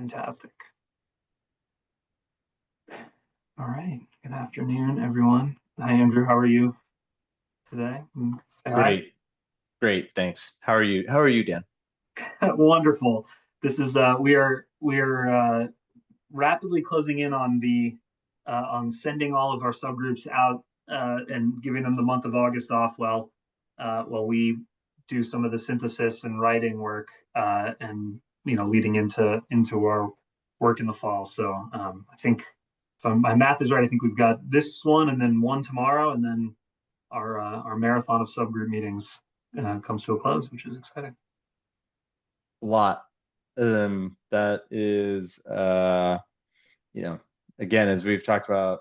Fantastic. All right. Good afternoon, everyone. Hi, Andrew. How are you today? Say hi. Great, great, thanks. How are you? How are you, Dan? Wonderful. This is we are rapidly closing in on the on sending all of our subgroups out and giving them the month of August off while we do some of the synthesis and writing work and leading into our work in the fall. So I think if my math is right, I think we've got this one and then one tomorrow, and then our marathon of subgroup meetings comes to a close, which is exciting. A lot. That is, you know, again, as we've talked about,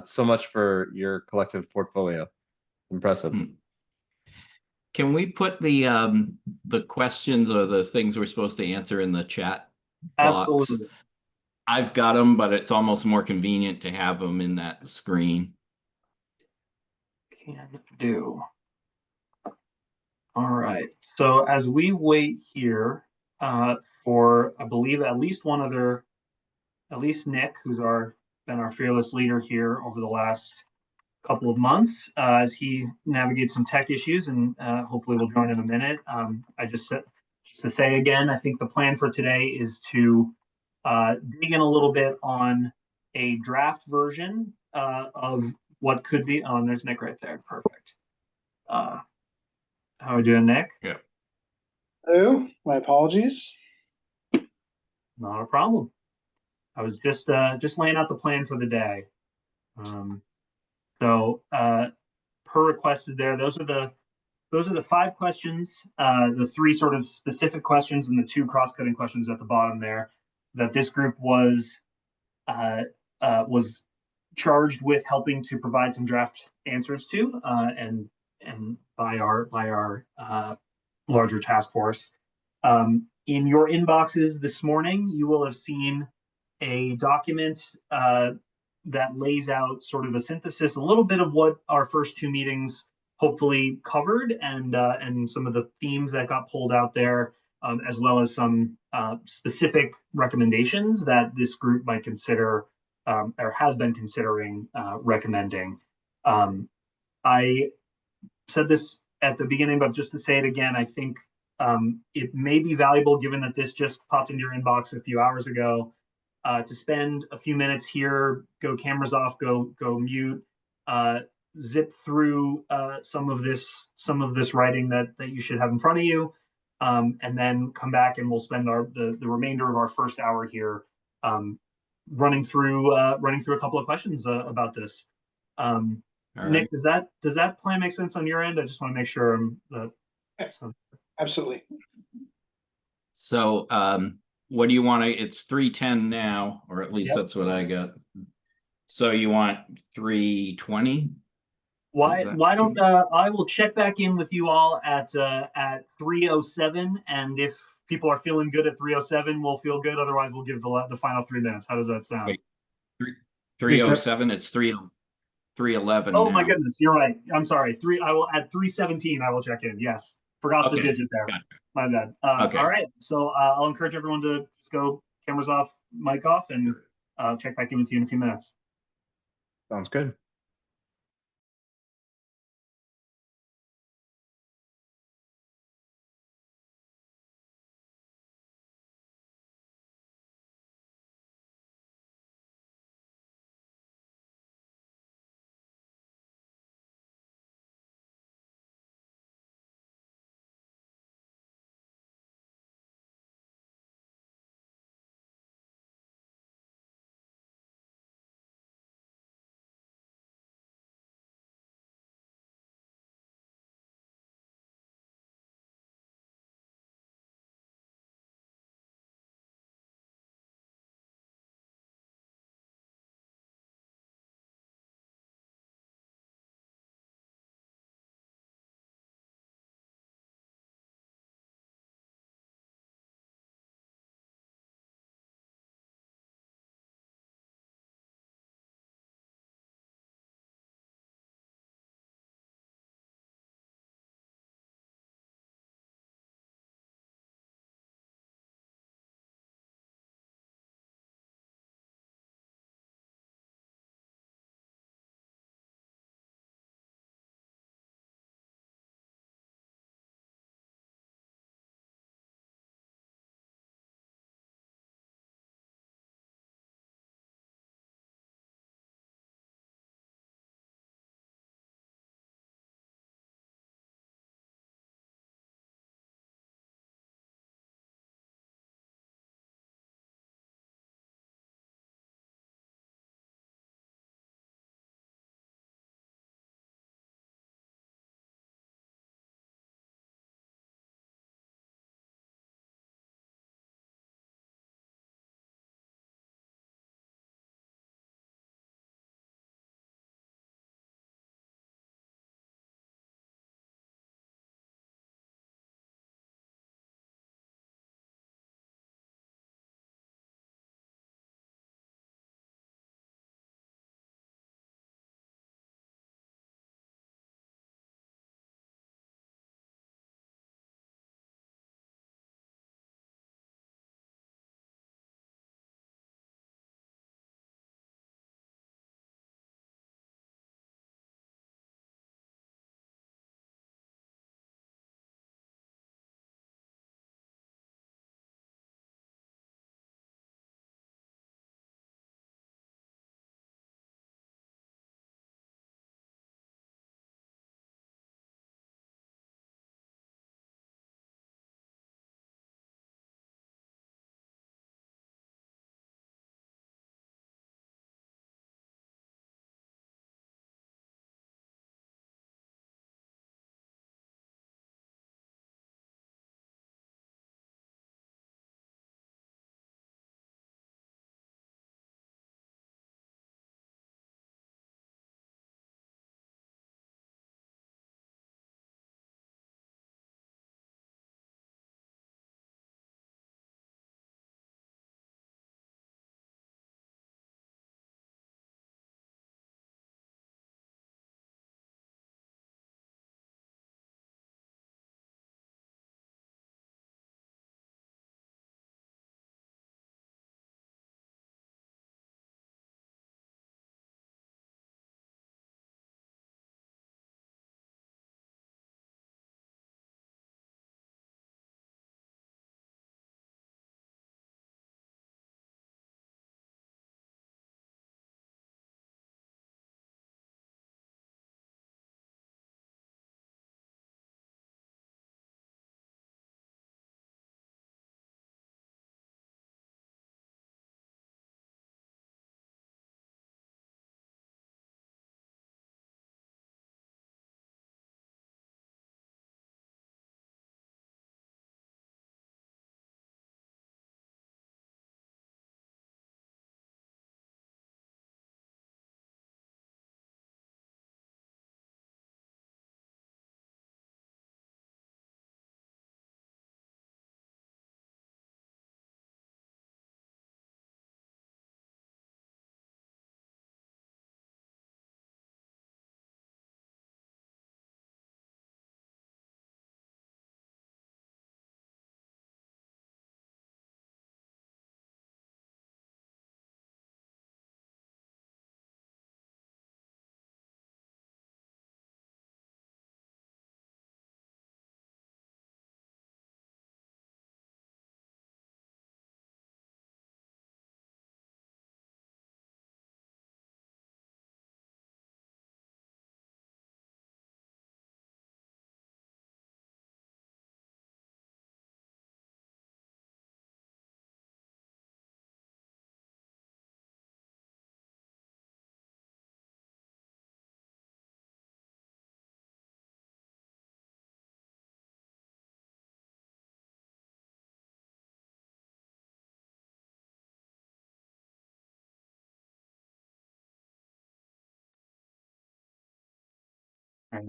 so much for your collective portfolio. Impressive. Can we put the questions or the things we're supposed to answer in the chat box? Absolutely. I've got them, but it's almost more convenient to have them in that screen. Can do. All right. So as we wait here for, I believe, at least one other, at least Nick, who's been our fearless leader here over the last couple of months, as he navigates some tech issues, and hopefully we'll join in a minute. I just to say again, I think the plan for today is to dig in a little bit on a draft version of what could be. Oh, and there's Nick right there. Perfect. How are we doing, Nick? Yeah. Hello, my apologies. Not a problem. I was just laying out the plan for the day. So per requested there, those are the 5 questions, the 3 sort of specific questions and the 2 cross-cutting questions at the bottom there that this group was charged with helping to provide some draft answers to, and by our larger task force. In your inboxes this morning, you will have seen a document that lays out sort of a synthesis, a little bit of what our first 2 meetings hopefully covered, and some of the themes that got pulled out there, as well as some specific recommendations that this group might consider or has been considering recommending. I said this at the beginning, but just to say it again, I think it may be valuable, given that this just popped into your inbox a few hours ago, to spend a few minutes here, go cameras off, go mute, zip through some of this writing that you should have in front of you, and then come back and we'll spend the remainder of our first hour here running through a couple of questions about this. Nick, does that plan make sense on your end? I just want to make sure Absolutely. So what do you want to, it's 3:10 now, or at least Yep. that's what I got. So you want 3:20? Why don't I will check back in with you all at 3:07, and if people are feeling good at 3:07, we'll feel good. Otherwise, we'll give the final 3 minutes. How does that sound? Wait, 3:07. It's 3:11 Oh now. my goodness, you're right. I'm sorry. I will at 3:17. I will check in. Yes, forgot the Okay, digit there. got it. My bad. Okay. All right. So I'll encourage everyone to just go cameras off, mic off, and check back in with you in a few minutes. Sounds good.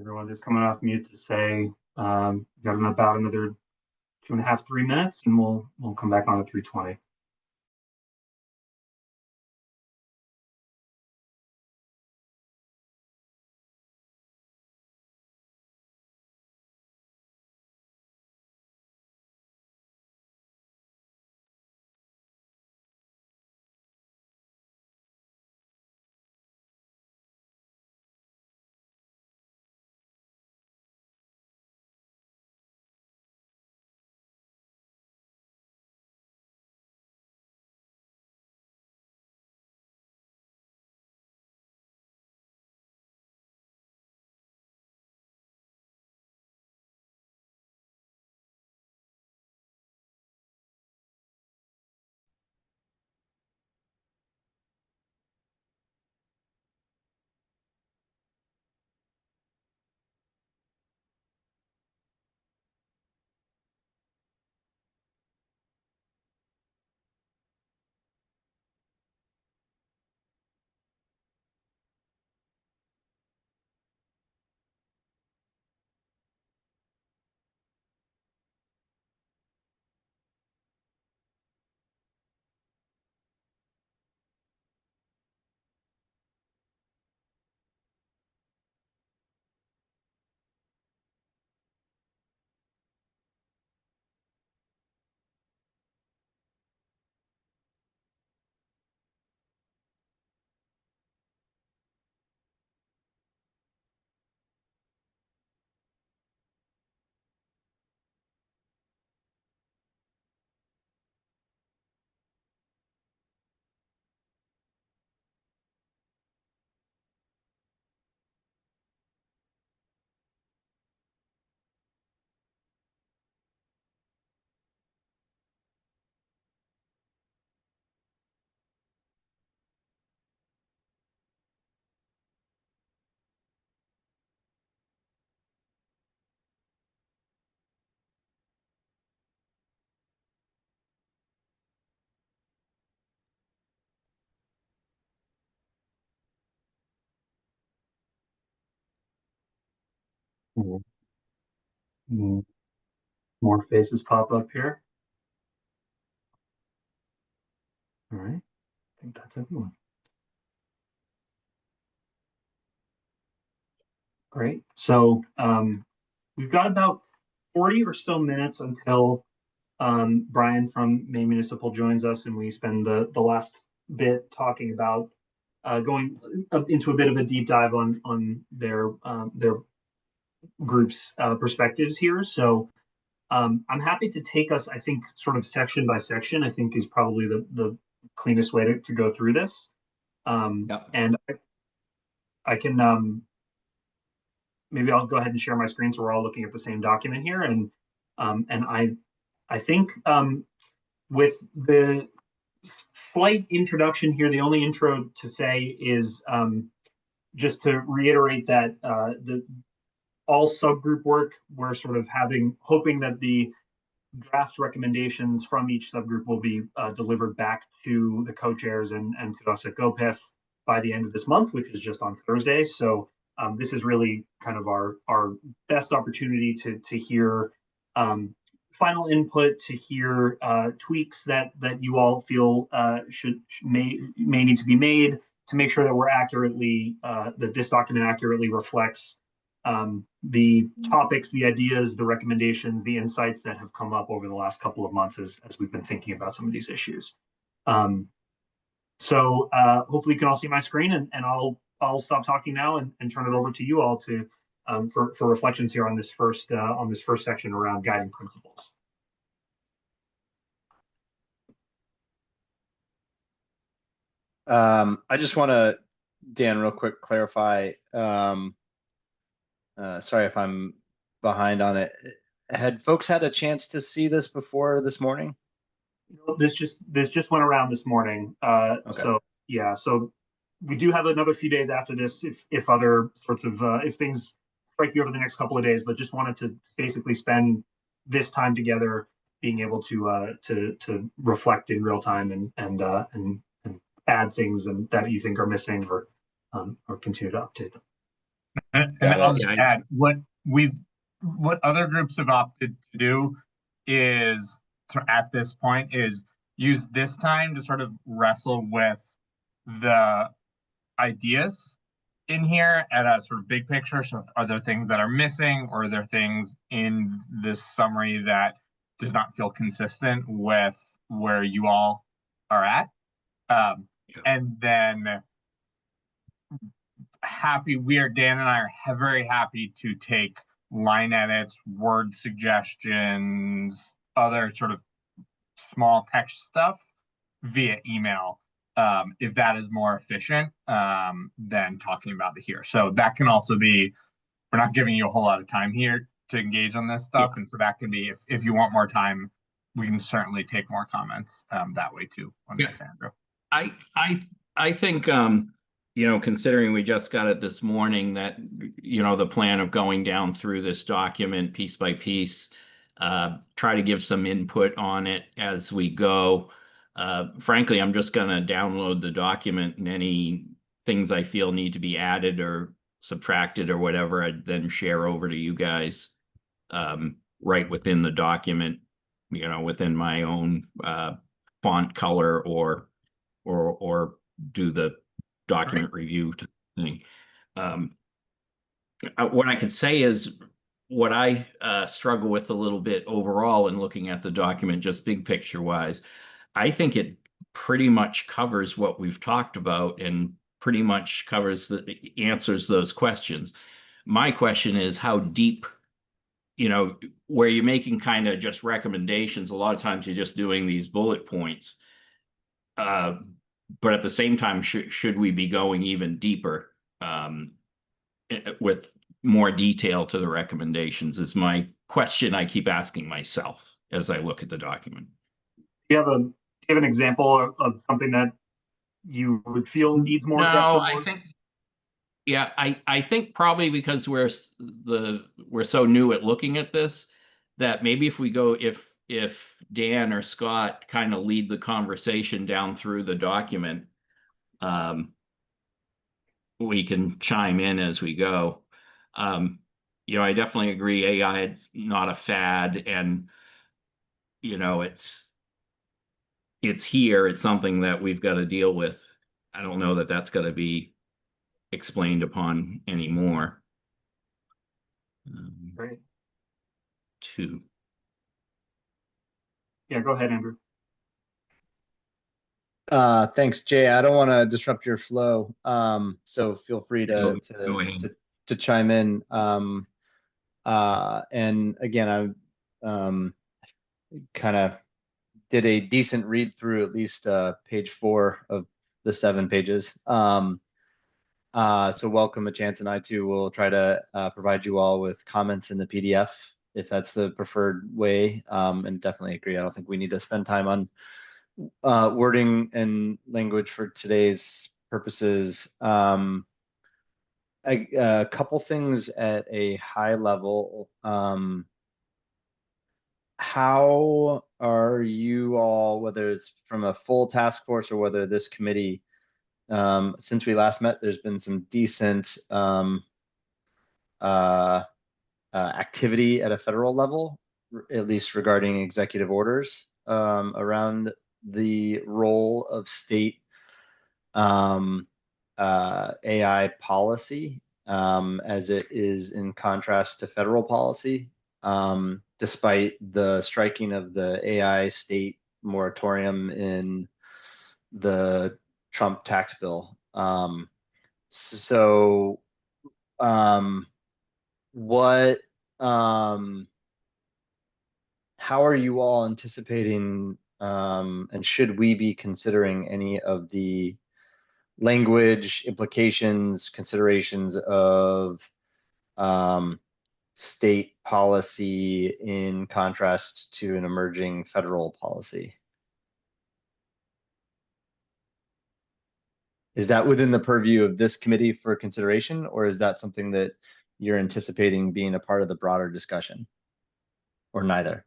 everyone, just coming off mute to say, got about another 2.5, 3 minutes, and we'll come back on at 3:20. More faces pop up here. All right, I think that's everyone. Great. So we've got about 40 or so minutes until Brian from Maine Municipal joins us, and we spend the last bit talking about going into a bit of a deep dive on their group's perspectives here. So I'm happy to take us, I think, sort of section by section, I think is probably the cleanest way to go through this. Yep. And I can maybe I'll go ahead and share my screen so we're all looking at the same document here. And I think with the slight introduction here, the only intro to say is just to reiterate that all subgroup work, we're sort of hoping that the draft recommendations from each subgroup will be delivered back to the co-chairs and to us at GoPIF by the end of this month, which is just on Thursday. So this is really kind of our best opportunity to hear final input, to hear tweaks that you all feel may need to be made to make sure that we're accurately that this document accurately reflects the topics, the ideas, the recommendations, the insights that have come up over the last couple of months as we've been thinking about some of these issues. So hopefully you can all see my screen, and I'll stop talking now and turn it over to you all to for reflections here on this first section around guiding principles. I just want to, Dan, real quick, clarify. Sorry if I'm behind on it. Had folks had a chance to see this before this morning? This just went around this morning. Okay. So yeah, so we do have another few days after this if other sorts of if things strike you over the next couple of days, but just wanted to basically spend this time together being able to reflect in real time and add things that you think are missing or continue to update them. And Got I'll it. just Yeah, add, what other groups have opted to do is, at this point, is use this time to sort of wrestle with the ideas in here at a sort of big picture. So are there things that are missing, or are there things in this summary that does not feel consistent with where you all are at? And then Dan and I are very happy to take line edits, word suggestions, other sort of small text stuff via email, if that is more efficient than talking about it here. So that can also be, we're not giving you a whole lot of time here to engage on this stuff. And so that can be, if you want more time, we can certainly take more comments that way too on this, Andrew. I think, considering we just got it this morning, that, the plan of going down through this document piece by piece, try to give some input on it as we go. Frankly, I'm just going to download the document, and any things I feel need to be added or subtracted or whatever, I'd then share over to you guys right within the document, within my own font color or do the document review thing. What I could say is, what I struggle with a little bit overall in looking at the document, just big picture wise, I think it pretty much covers what we've talked about and pretty much covers answers those questions. My question is how deep, where you're making kind of just recommendations. A lot of times you're just doing these bullet points. But at the same time, should we be going even deeper with more detail to the recommendations is my question I keep asking myself as I look at the document. Do you have an example of something that you would feel needs more depth? No, I think, yeah, I think probably because we're so new at looking at this, that maybe if we go, if Dan or Scott kind of lead the conversation down through the document, we can chime in as we go. I definitely agree AI is not a fad, and it's here. It's something that we've got to deal with. I don't know that that's going to be explained upon anymore. Great. Two. Yeah, go ahead, Andrew. Thanks, Jay. I don't want to disrupt your flow. So feel free Go to chime in. And again, I kind of did a decent read through at least page 4 of the 7 pages. So welcome a chance, and I too will try to provide you all with comments in the PDF if that's the preferred way. And definitely agree. I don't think we need to spend time on wording and language for today's purposes. A couple things at a high level. How are you all, whether it's from a full task force or whether this committee, since we last met, there's been some decent activity at a federal level, at least regarding executive orders around the role of state AI policy as it is in contrast to federal policy, despite the striking of the AI state moratorium in the Trump tax bill. How are you all anticipating and should we be considering any of the language implications, considerations of state policy in contrast to an emerging federal policy? Is that within the purview of this committee for consideration, or is that something that you're anticipating being a part of the broader discussion, or neither?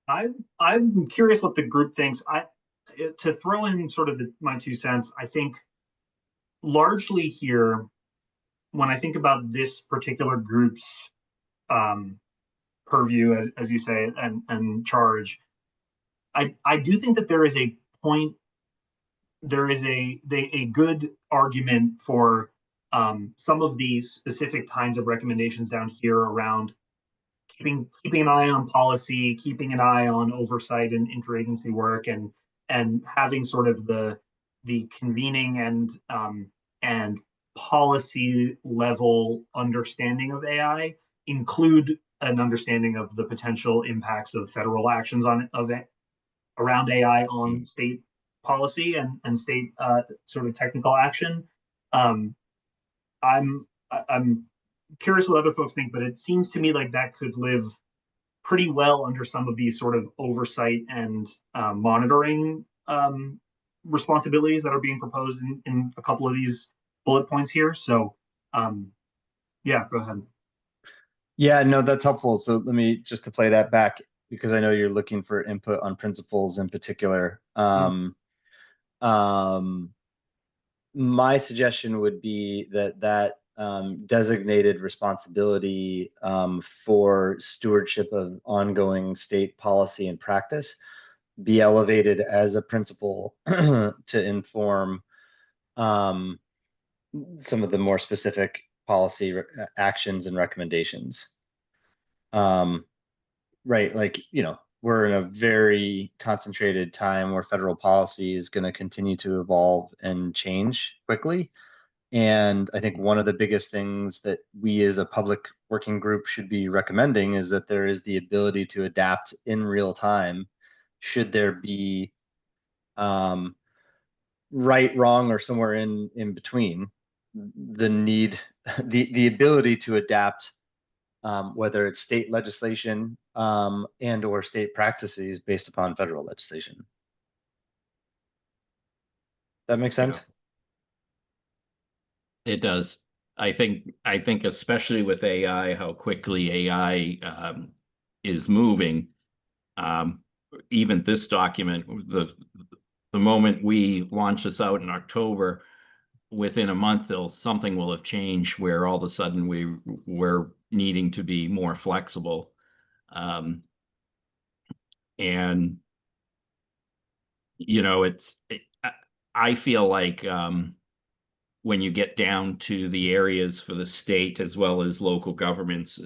I'm curious what the group thinks. To throw in sort of my 2 cents, I think largely here, when I think about this particular group's purview, as you say, and charge, I do think that there is a point, there is a good argument for some of the specific kinds of recommendations down here around keeping an eye on policy, keeping an eye on oversight and interagency work, and having sort of the convening and policy level understanding of AI include an understanding of the potential impacts of federal actions around AI on state policy and state sort of technical action. Um, I'm curious what other folks think, but it seems to me like that could live pretty well under some of these sort of oversight and monitoring responsibilities that are being proposed in a couple of these bullet points here. So, yeah, go ahead. Yeah, no, that's helpful. So let me just to play that back, because I know you're looking for input on principles in particular. My suggestion would be that designated responsibility for stewardship of ongoing state policy and practice be elevated as a principle to inform some of the more specific policy actions and recommendations. Right, like, we're in a very concentrated time where federal policy is going to continue to evolve and change quickly. And I think one of the biggest things that we as a public working group should be recommending is that there is the ability to adapt in real time should there be right, wrong, or somewhere in between, the need, the ability to adapt, whether it's state legislation and or state practices based upon federal legislation. That makes sense? It does. I think especially with AI, how quickly AI is moving. Even this document, the moment we launch this out in October, within a month, something will have changed where all of a sudden we're needing to be more flexible. And I feel like when you get down to the areas for the state as well as local governments,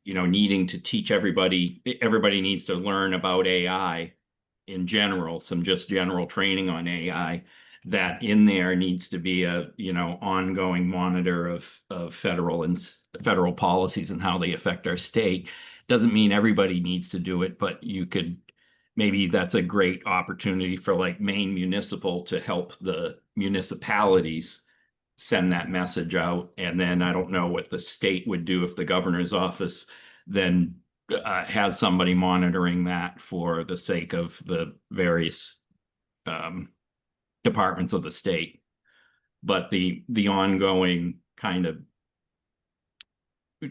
needing to teach everybody needs to learn about AI in general, some just general training on AI. That in there needs to be a ongoing monitor of federal policies and how they affect our state. Doesn't mean everybody needs to do it, but maybe that's a great opportunity for like Maine Municipal to help the municipalities send that message out. And then I don't know what the state would do if the governor's office then has somebody monitoring that for the sake of the various departments of the state. But the ongoing kind of,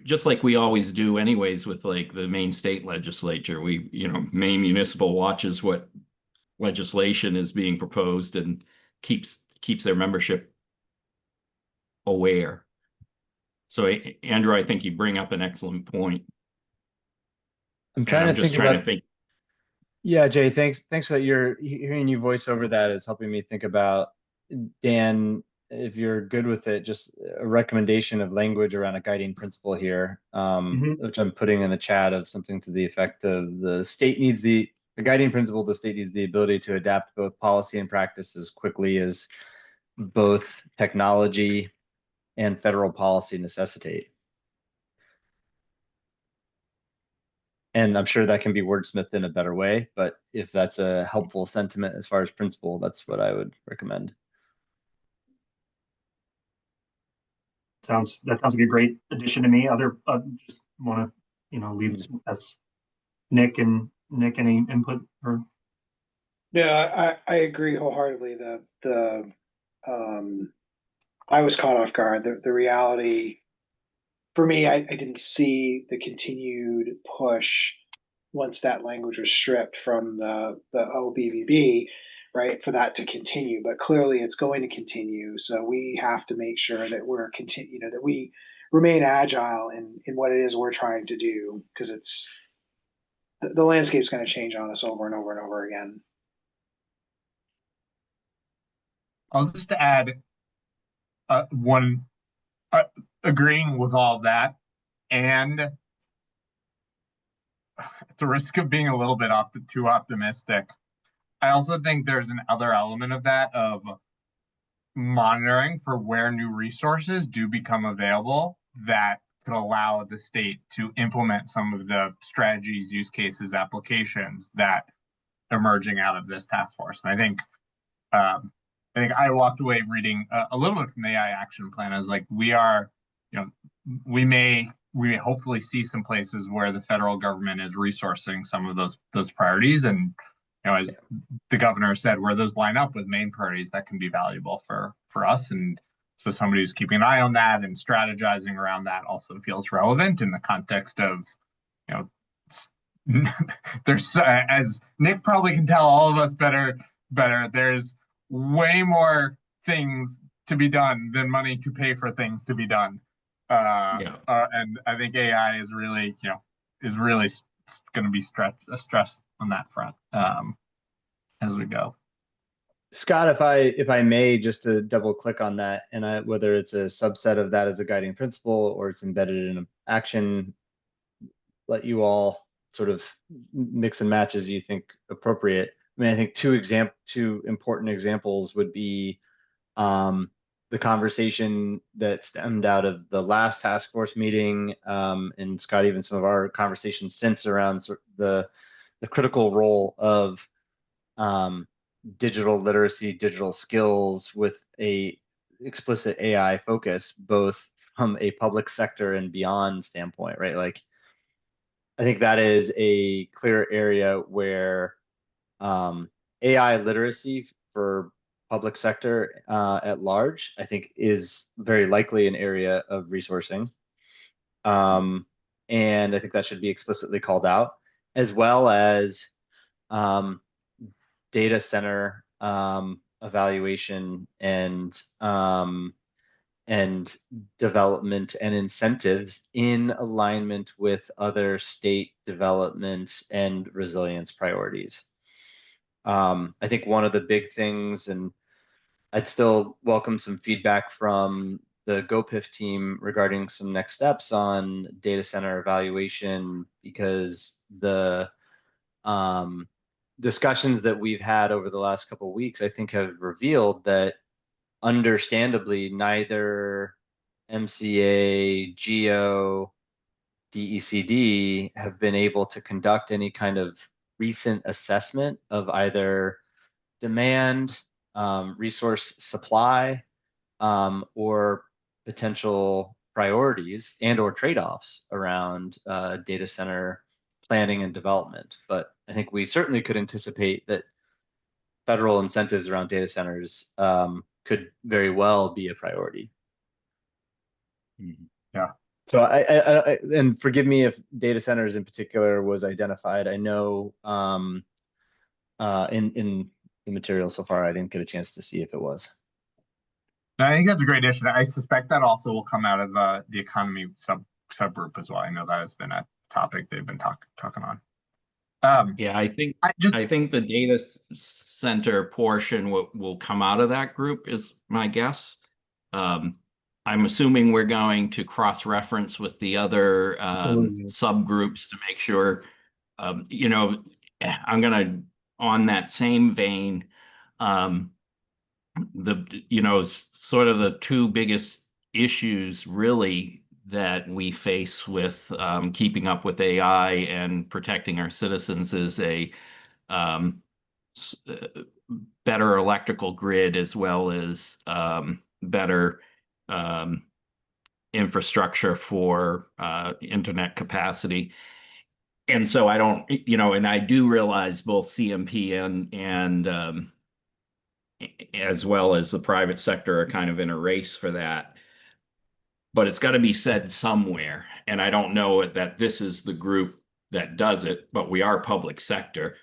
just like we always do anyways with like the Maine state legislature, Maine Municipal watches what legislation is being proposed and keeps their membership aware. So Andrew, I think you bring up an excellent point. I'm trying to think. think. Yeah, Jay, thanks for that. Hearing you voice over that is helping me think about, Dan, if you're good with it, just a recommendation of language around a guiding principle here, which I'm putting in the chat, of something to the effect of the state needs the guiding principle, the state needs the ability to adapt both policy and practice as quickly as both technology and federal policy necessitate. And I'm sure that can be wordsmithed in a better way, but if that's a helpful sentiment as far as principle, that's what I would recommend. That sounds like a great addition to me. Other just want to leave as Nick any input or. Yeah, I agree wholeheartedly. I was caught off guard. The reality for me, I didn't see the continued push once that language was stripped from the OBVB, right, for that to continue. But clearly, it's going to continue. So we have to make sure that that we remain agile in what it is we're trying to do, because the landscape's going to change on us over and over and over again. I'll just add one, agreeing with all of that, and at the risk of being a little bit too optimistic, I also think there's another element of that, of monitoring for where new resources do become available that could allow the state to implement some of the strategies, use cases, applications that emerging out of this task force. And I think I walked away reading a little bit from the AI action plan as like, we may hopefully see some places where the federal government is resourcing some of those priorities, and as the governor said, where those line up with Maine priorities, that can be valuable for us. And so somebody who's keeping an eye on that and strategizing around that also feels relevant in the context of, there's, as Nick probably can tell all of us better, there's way more things to be done than money to pay for things to be done. And I think AI is really, going to be stress on that front as we go. Scott, if I may, just to double click on that, and whether it's a subset of that as a guiding principle or it's embedded in an action, let you all sort of mix and match as you think appropriate. I mean, I think two important examples would be the conversation that stemmed out of the last task force meeting, and Scott, even some of our conversations since around the critical role of digital literacy, digital skills with a explicit AI focus, both from a public sector and beyond standpoint, right? Like, I think that is a clear area where AI literacy for public sector at large, I think, is very likely an area of resourcing. And I think that should be explicitly called out, as well as data center evaluation and development and incentives in alignment with other state development and resilience priorities. I think one of the big things, and I'd still welcome some feedback from the GoPIF team regarding some next steps on data center evaluation, because the discussions that we've had over the last couple of weeks, I think, have revealed that understandably neither MCA, GEO, DECD have been able to conduct any kind of recent assessment of either demand, resource supply, or potential priorities and or trade-offs around data center planning and development. But I think we certainly could anticipate that federal incentives around data centers could very well be a priority. Yeah. So and forgive me if data centers in particular was identified. I know in the material so far, I didn't get a chance to see if it was. I think that's a great addition. I suspect that also will come out of the economy subgroup as well. I know that has been a topic they've been talking on. Yeah, I think the data center portion will come out of that group is my guess. I'm assuming we're going to cross-reference with the other subgroups to make sure, I'm gonna, on that same vein, sort of the two biggest issues really that we face with keeping up with AI and protecting our citizens is a better electrical grid, as well as better infrastructure for internet capacity. And so I don't, and I do realize both CMP and as well as the private sector are kind of in a race for that. But it's got to be said somewhere. And I don't know that this is the group that does it, but we are public sector.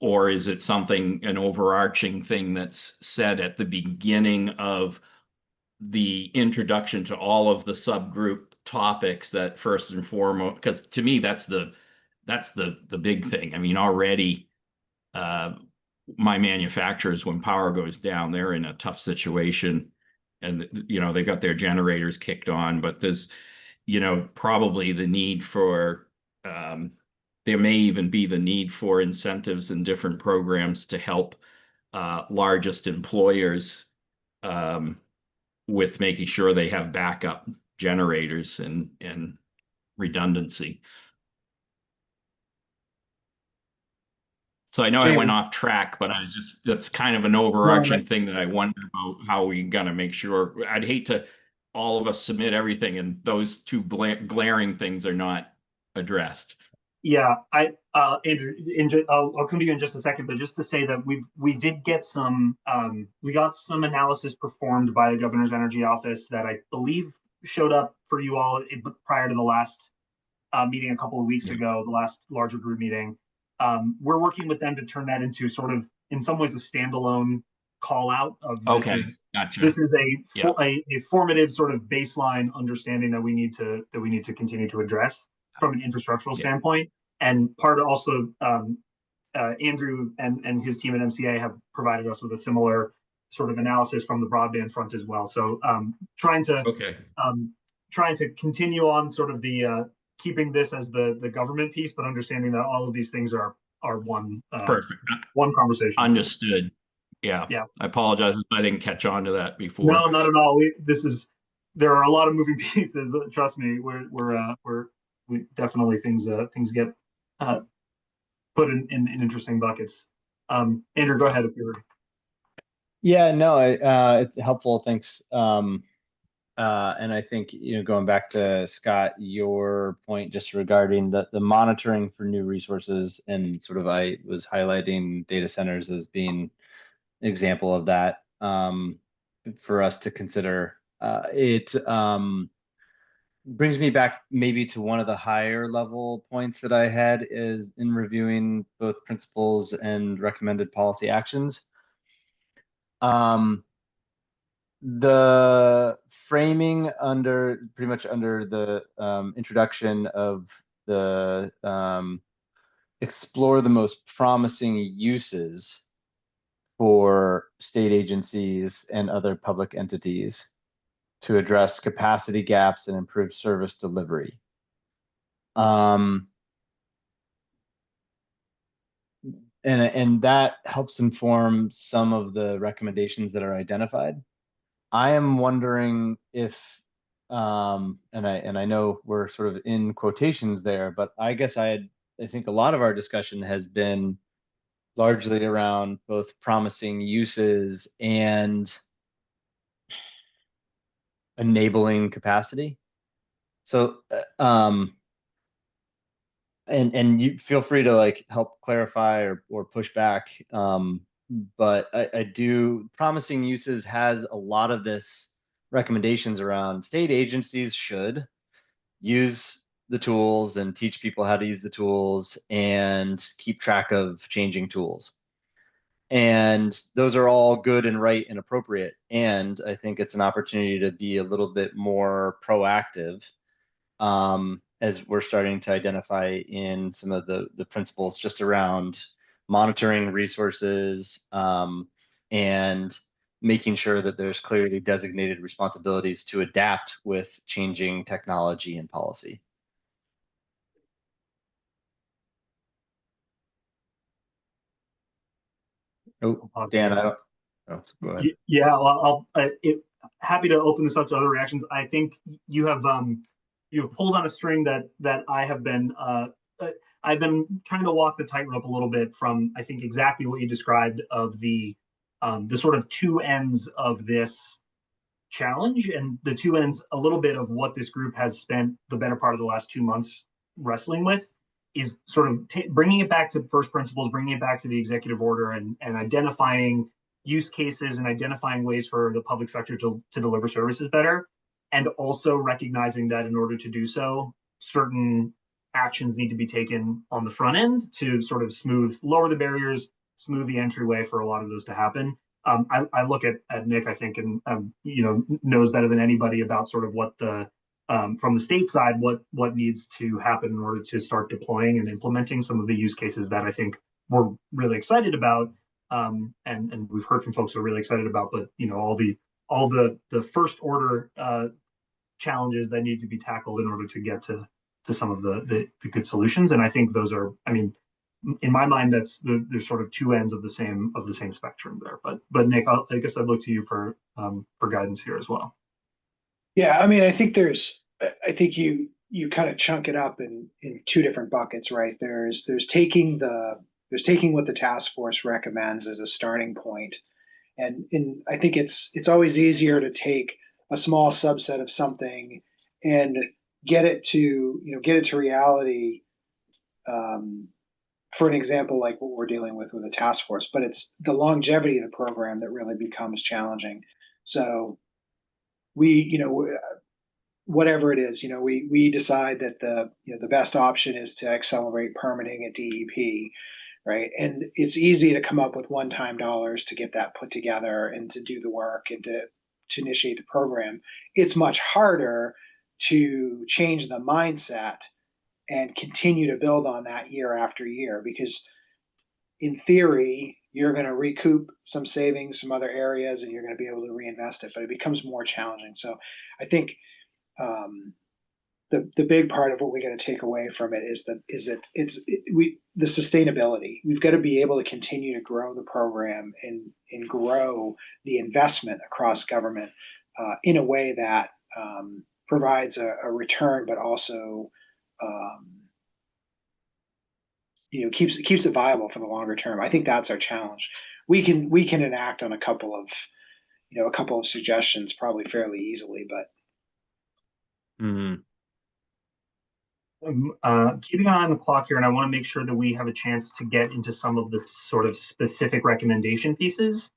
Or is it something, an overarching thing that's said at the beginning of the introduction to all of the subgroup topics that first and foremost, because to me, that's the big thing. I mean, already, my manufacturers, when power goes down, they're in a tough situation, and they got their generators kicked on, but there's probably the need for, there may even be the need for incentives and different programs to help largest employers with making sure they have backup generators and redundancy. So I know I went off track, but that's kind of an overarching thing that I wonder about how we gotta make sure. I'd hate to all of us submit everything and those two glaring things are not addressed. Yeah, Andrew, I'll come to you in just a second, but just to say that we did get some, we got some analysis performed by the Governor's Energy Office that I believe showed up for you all prior to the last meeting a couple of weeks ago, the last larger group meeting. We're working with them to turn that into sort of, in some ways, a standalone call out of Okay, gotcha. This is a formative sort of baseline understanding that we need to continue to address from an infrastructural standpoint. And part of also, Andrew and his team at MCA have provided us with a similar sort of analysis from the broadband front as well. So trying to continue on sort of the keeping this as the government piece, but understanding that all of these things are one one conversation. Understood. Yeah. I apologize if I didn't catch on to that before. No, not at all. There are a lot of moving pieces. Trust me, we definitely things get put in interesting buckets. Andrew, go ahead if you're. Yeah, no, it's helpful. Thanks. And I think, going back to Scott, your point just regarding the monitoring for new resources, and sort of I was highlighting data centers as being an example of that for us to consider. It brings me back maybe to one of the higher level points that I had is in reviewing both principles and recommended policy actions. The framing pretty much under the introduction of the explore the most promising uses for state agencies and other public entities to address capacity gaps and improve service delivery. And that helps inform some of the recommendations that are identified. I am wondering if, and I know we're sort of in quotations there, but I guess I think a lot of our discussion has been largely around both promising uses and enabling capacity. So, and you feel free to help clarify or push back. But I do, promising uses has a lot of this recommendations around state agencies should use the tools and teach people how to use the tools and keep track of changing tools. And those are all good and right and appropriate. And I think it's an opportunity to be a little bit more proactive as we're starting to identify in some of the principles just around monitoring resources and making sure that there's clearly designated responsibilities to adapt with changing technology and policy. Oh, Dan, I don't. Oh, go ahead. Yeah, well, happy to open this up to other reactions. I think you have pulled on a string that I have been I've been trying to walk the tightrope a little bit from, I think, exactly what you described of the sort of two ends of this challenge, and the two ends a little bit of what this group has spent the better part of the last 2 months wrestling with is sort of bringing it back to first principles, bringing it back to the executive order, and identifying use cases and identifying ways for the public sector to deliver services better, and also recognizing that in order to do so, certain actions need to be taken on the front end to sort of lower the barriers, smooth the entryway for a lot of those to happen. I look at Nick, I think, and knows better than anybody about sort of what from the state side, what needs to happen in order to start deploying and implementing some of the use cases that I think we're really excited about, and we've heard from folks who are really excited about. But all the first order challenges that need to be tackled in order to get to some of the good solutions. And I think those are, I mean, in my mind, there's sort of two ends of the same spectrum there. But Nick, I guess I'd look to you for guidance here as well. Yeah, I mean, I think you kind of chunk it up in two different buckets, right? There's taking what the task force recommends as a starting point, and I think it's always easier to take a small subset of something and get it to reality. For an example, like what we're dealing with a task force, but it's the longevity of the program that really becomes challenging. So whatever it is, we decide that the best option is to accelerate permitting at DEP, right? And it's easy to come up with one-time dollars to get that put together and to do the work and to initiate the program. It's much harder to change the mindset and continue to build on that year after year, because in theory, you're going to recoup some savings from other areas and you're going to be able to reinvest it, but it becomes more challenging. So I think the big part of what we got to take away from it is the sustainability. We've got to be able to continue to grow the program and grow the investment across government in a way that provides a return, but also keeps it viable for the longer term. I think that's our challenge. We can enact on a couple of suggestions probably fairly easily, but keeping an eye on the clock here, and I want to make sure that we have a chance to get into some of the sort of specific recommendation pieces.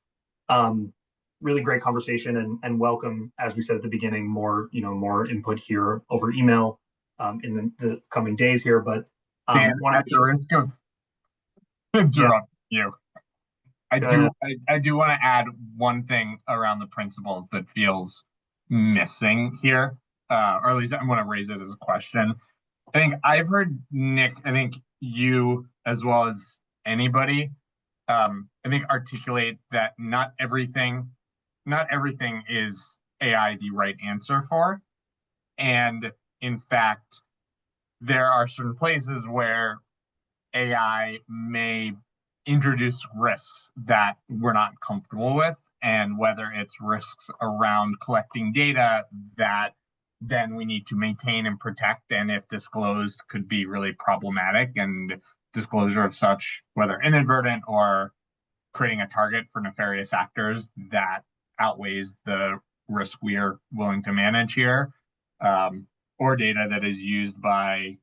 Really great conversation, and welcome, as we said at the beginning, more input here over email in the coming days here. But Dan, at the risk of interrupting you, I do want to add one thing around the principles that feels missing here, or at least I want to raise it as a question. I think I've heard Nick, I think you as well as anybody, I think articulate that not everything is AI the right answer for. And in fact, there are certain places where AI may introduce risks that we're not comfortable with, and whether it's risks around collecting data that then we need to maintain and protect, and if disclosed could be really problematic, and disclosure of such, whether inadvertent or creating a target for nefarious actors, that outweighs the risk we are willing to manage here, or data that is used by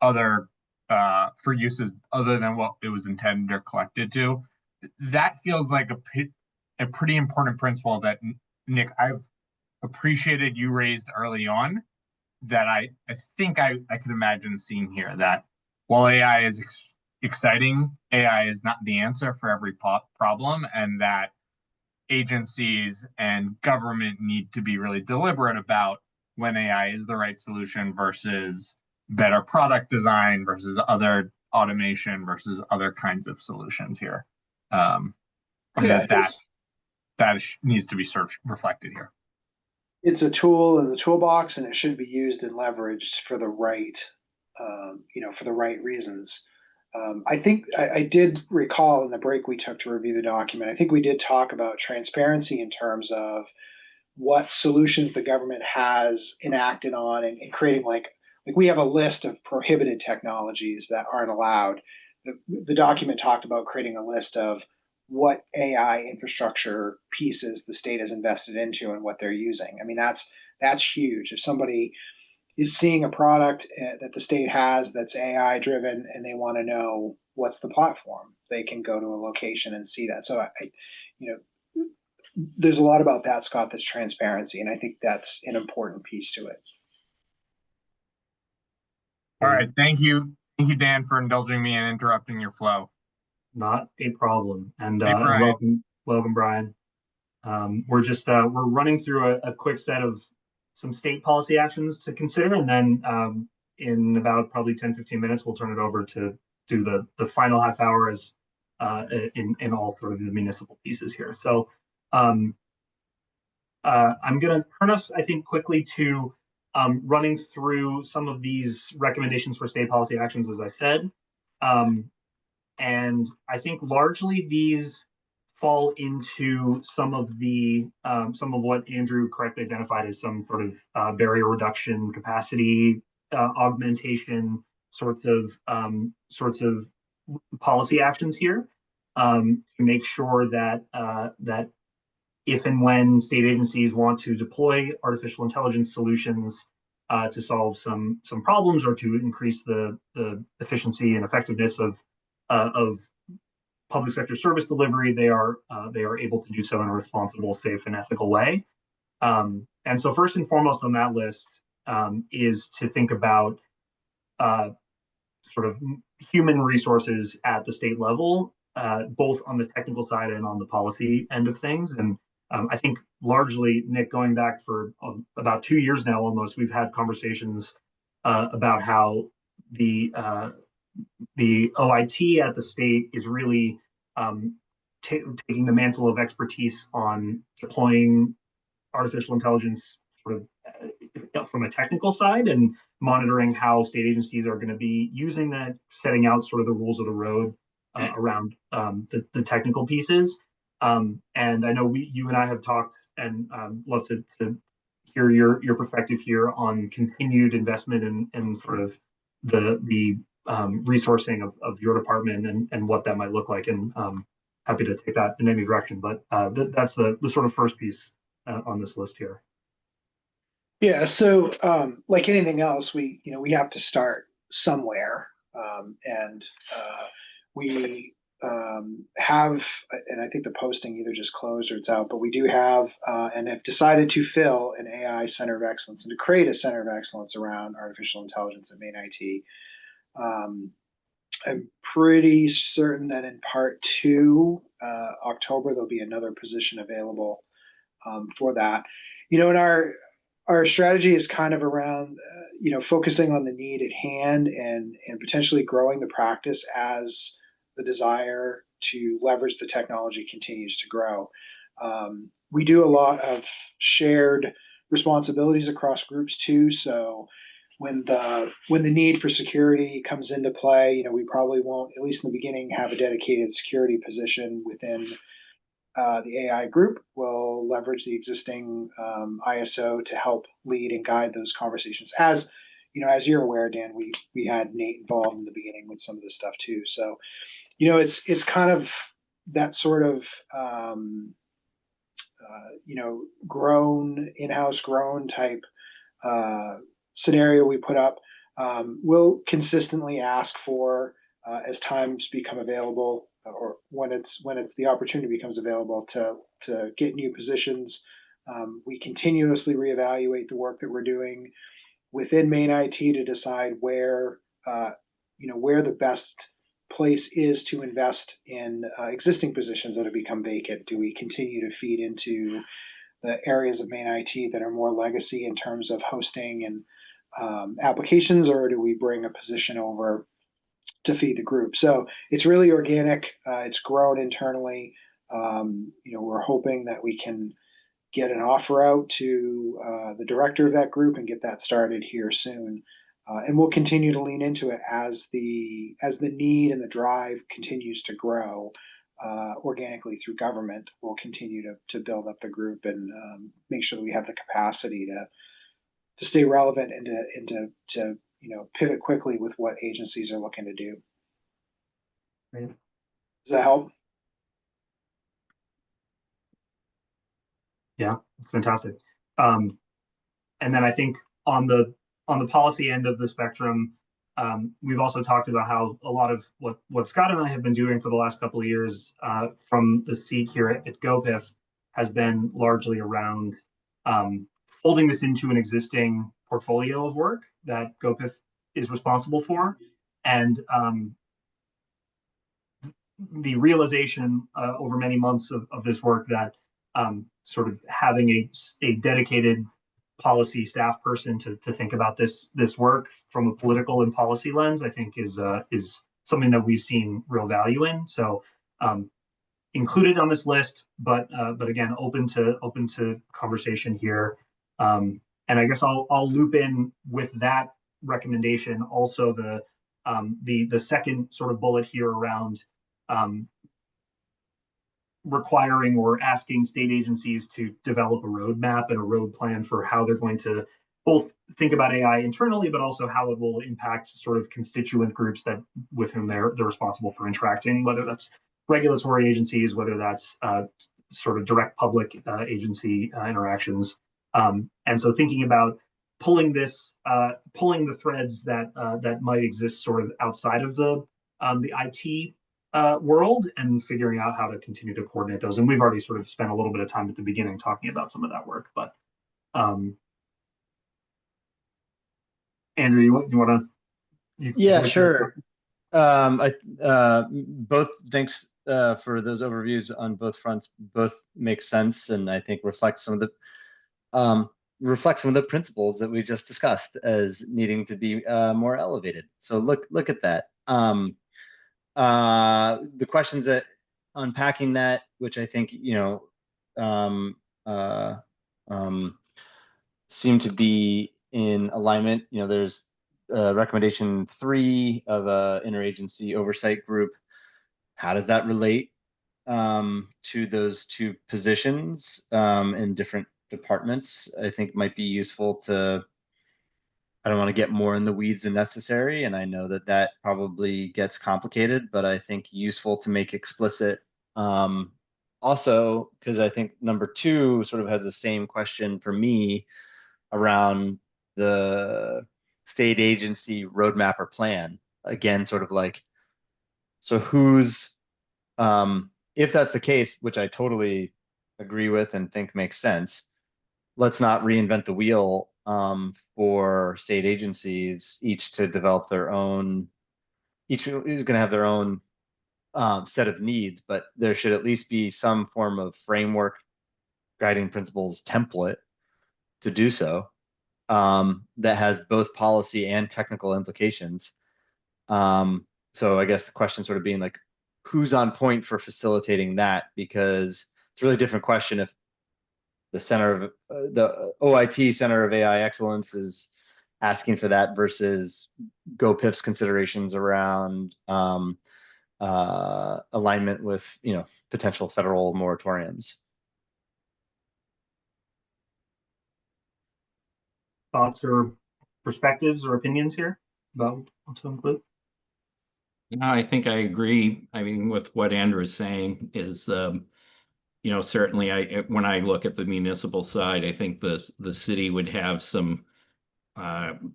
other for uses other than what it was intended or collected to. That feels like a pretty important principle that, Nick, I've appreciated you raised early on, that I think I could imagine seeing here, that while AI is exciting, AI is not the answer for every problem, and that agencies and government need to be really deliberate about when AI is the right solution versus better product design versus other automation versus other kinds of solutions here. That needs to be reflected here. It's a tool in the toolbox, and it should be used and leveraged for the right, for the right reasons. I think I did recall in the break we took to review the document, I think we did talk about transparency in terms of what solutions the government has enacted on, and creating like we have a list of prohibited technologies that aren't allowed. The document talked about creating a list of what AI infrastructure pieces the state has invested into and what they're using. I mean, that's huge. If somebody is seeing a product that the state has that's AI driven and they want to know what's the platform, they can go to a location and see that. So there's a lot about that, Scott, that's transparency, and I think that's an important piece to it. All right, thank you. Thank you, Dan, for indulging me and interrupting your flow. Not a problem. And, Hey, Brian. welcome, Brian. We're running through a quick set of some state policy actions to consider, and then in about probably 10-15 minutes, we'll turn it over to do the final half hour as in all sort of the municipal pieces here. So I'm going to turn us, I think, quickly to running through some of these recommendations for state policy actions, as I said. And I think largely these fall into some of what Andrew correctly identified as some sort of barrier reduction, capacity augmentation sorts of policy actions here to make sure that that if and when state agencies want to deploy artificial intelligence solutions to solve some problems or to increase the efficiency and effectiveness of public sector service delivery, they are able to do so in a responsible, safe, and ethical way. And so first and foremost on that list is to think about sort of human resources at the state level, both on the technical side and on the policy end of things. And I think largely, Nick, going back for about 2 years now almost, we've had conversations about how the OIT at the state is really taking the mantle of expertise on deploying artificial intelligence sort of from a technical side and monitoring how state agencies are going to be using that, setting out sort of the rules of the road around the technical pieces. And I know you and I have talked, and love to hear your perspective here on continued investment in sort of the resourcing of your department and what that might look like. And happy to take that in any direction, but that's the sort of first piece on this list here. Yeah, so like anything else, we have to start somewhere, and we have, and I think the posting either just closed or it's out, but we do have and have decided to fill an AI center of excellence and to create a center of excellence around artificial intelligence at Maine IT. I'm pretty certain that in part 2, October, there'll be another position available for that. And our strategy is kind of around, focusing on the need at hand and potentially growing the practice as the desire to leverage the technology continues to grow. We do a lot of shared responsibilities across groups too. So when the need for security comes into play, we probably won't, at least in the beginning, have a dedicated security position within the AI group. Will leverage the existing ISO to help lead and guide those conversations. As you're aware, Dan, we had Nate involved in the beginning with some of this stuff too. So, it's kind of that sort of grown in-house grown type scenario we put up. We'll consistently ask for as times become available, or when the opportunity becomes available to get new positions. We continuously reevaluate the work that we're doing within Maine IT to decide where the best place is to invest in existing positions that have become vacant. Do we continue to feed into the areas of Maine IT that are more legacy in terms of hosting and applications, or do we bring a position over to feed the group? So it's really organic. It's grown internally. We're hoping that we can get an offer out to the director of that group and get that started here soon. And we'll continue to lean into it as the need and the drive continues to grow organically through government. We'll continue to build up the group and make sure that we have the capacity to stay relevant and to pivot quickly with what agencies are looking to do. Great. Does that help? Yeah, it's fantastic. And then I think on the policy end of the spectrum, we've also talked about how a lot of what Scott and I have been doing for the last couple of years from the seat here at GoPIF has been largely around folding this into an existing portfolio of work that GoPIF is responsible for, and the realization over many months of this work that sort of having a dedicated policy staff person to think about this work from a political and policy lens, I think is something that we've seen real value in. So included on this list, but again, open to conversation here. And I guess I'll loop in with that recommendation also the second sort of bullet here around requiring or asking state agencies to develop a roadmap and a road plan for how they're going to both think about AI internally, but also how it will impact sort of constituent groups that with whom they're responsible for interacting, whether that's regulatory agencies, whether that's sort of direct public agency interactions. And so thinking about pulling the threads that might exist sort of outside of the IT world and figuring out how to continue to coordinate those. And we've already sort of spent a little bit of time at the beginning talking about some of that work, but Andrew, you want to? Yeah, sure. Both thanks for those overviews on both fronts. Both make sense, and I think reflect some of the principles that we just discussed as needing to be more elevated. So look at that. The questions that unpacking that, which I think seem to be in alignment. There's recommendation 3 of a interagency oversight group. How does that relate to those two positions in different departments? I think might be useful to. I don't want to get more in the weeds than necessary, and I know that probably gets complicated, but I think useful to make explicit. Also, because I think number 2 sort of has the same question for me around the state agency roadmap or plan. Again, sort of like, so who's, if that's the case, which I totally agree with and think makes sense, let's not reinvent the wheel for state agencies, each to develop their own, each is going to have their own set of needs, but there should at least be some form of framework, guiding principles template to do so that has both policy and technical implications. So I guess the question sort of being like, who's on point for facilitating that? Because it's a really different question if the center of the OIT Center of AI Excellence is asking for that versus GoPIF's considerations around alignment with potential federal moratoriums. Thoughts or perspectives or opinions here about what to include? No, I think I agree. I mean, with what Andrew is saying is, certainly when I look at the municipal side, I think the city would have some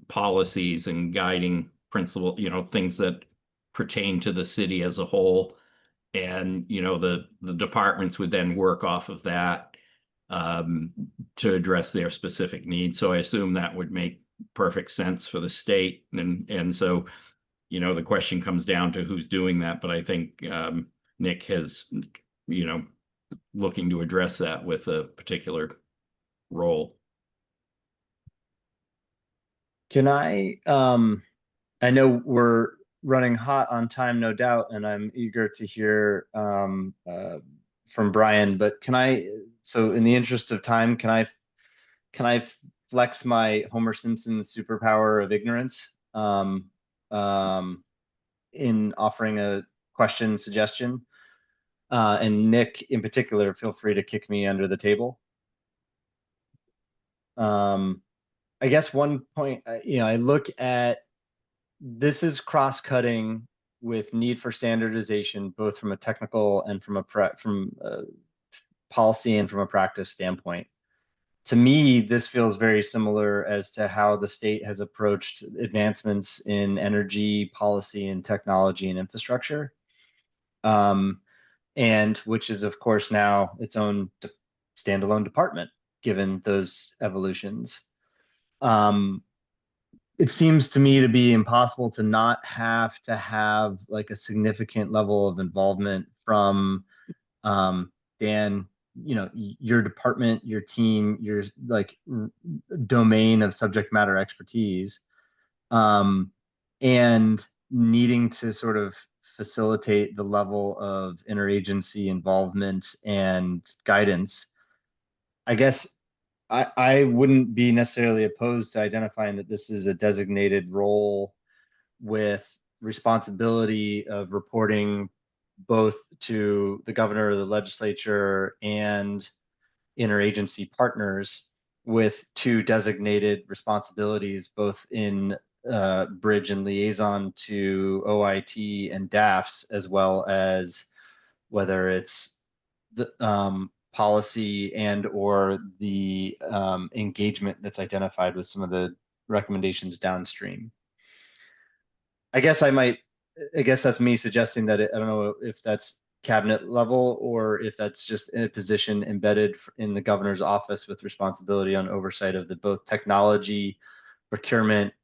policies and guiding principle, things that pertain to the city as a whole. And, the departments would then work off of that to address their specific needs. So I assume that would make perfect sense for the state. And so, the question comes down to who's doing that. But I think Nick has, looking to address that with a particular role. Can I know we're running hot on time, no doubt, and I'm eager to hear from Brian, but so in the interest of time, can I flex my Homer Simpson superpower of ignorance in offering a question suggestion? And Nick in particular, feel free to kick me under the table. I guess one point, I look at this is cross-cutting with need for standardization, both from a technical and from a policy and from a practice standpoint. To me, this feels very similar as to how the state has approached advancements in energy policy and technology and infrastructure, and which is, of course, now its own standalone department, given those evolutions. it seems to me to be impossible to not have like a significant level of involvement from Dan, your department, your team, your like domain of subject matter expertise, and needing to sort of facilitate the level of interagency involvement and guidance. I guess I wouldn't be necessarily opposed to identifying that this is a designated role with responsibility of reporting both to the governor, the legislature, and interagency partners, with two designated responsibilities, both in bridge and liaison to OIT and DAFs, as well as whether it's the policy and or the engagement that's identified with some of the recommendations downstream. I guess that's me suggesting that I don't know if that's cabinet level or if that's just in a position embedded in the governor's office with responsibility on oversight of the both technology, procurement,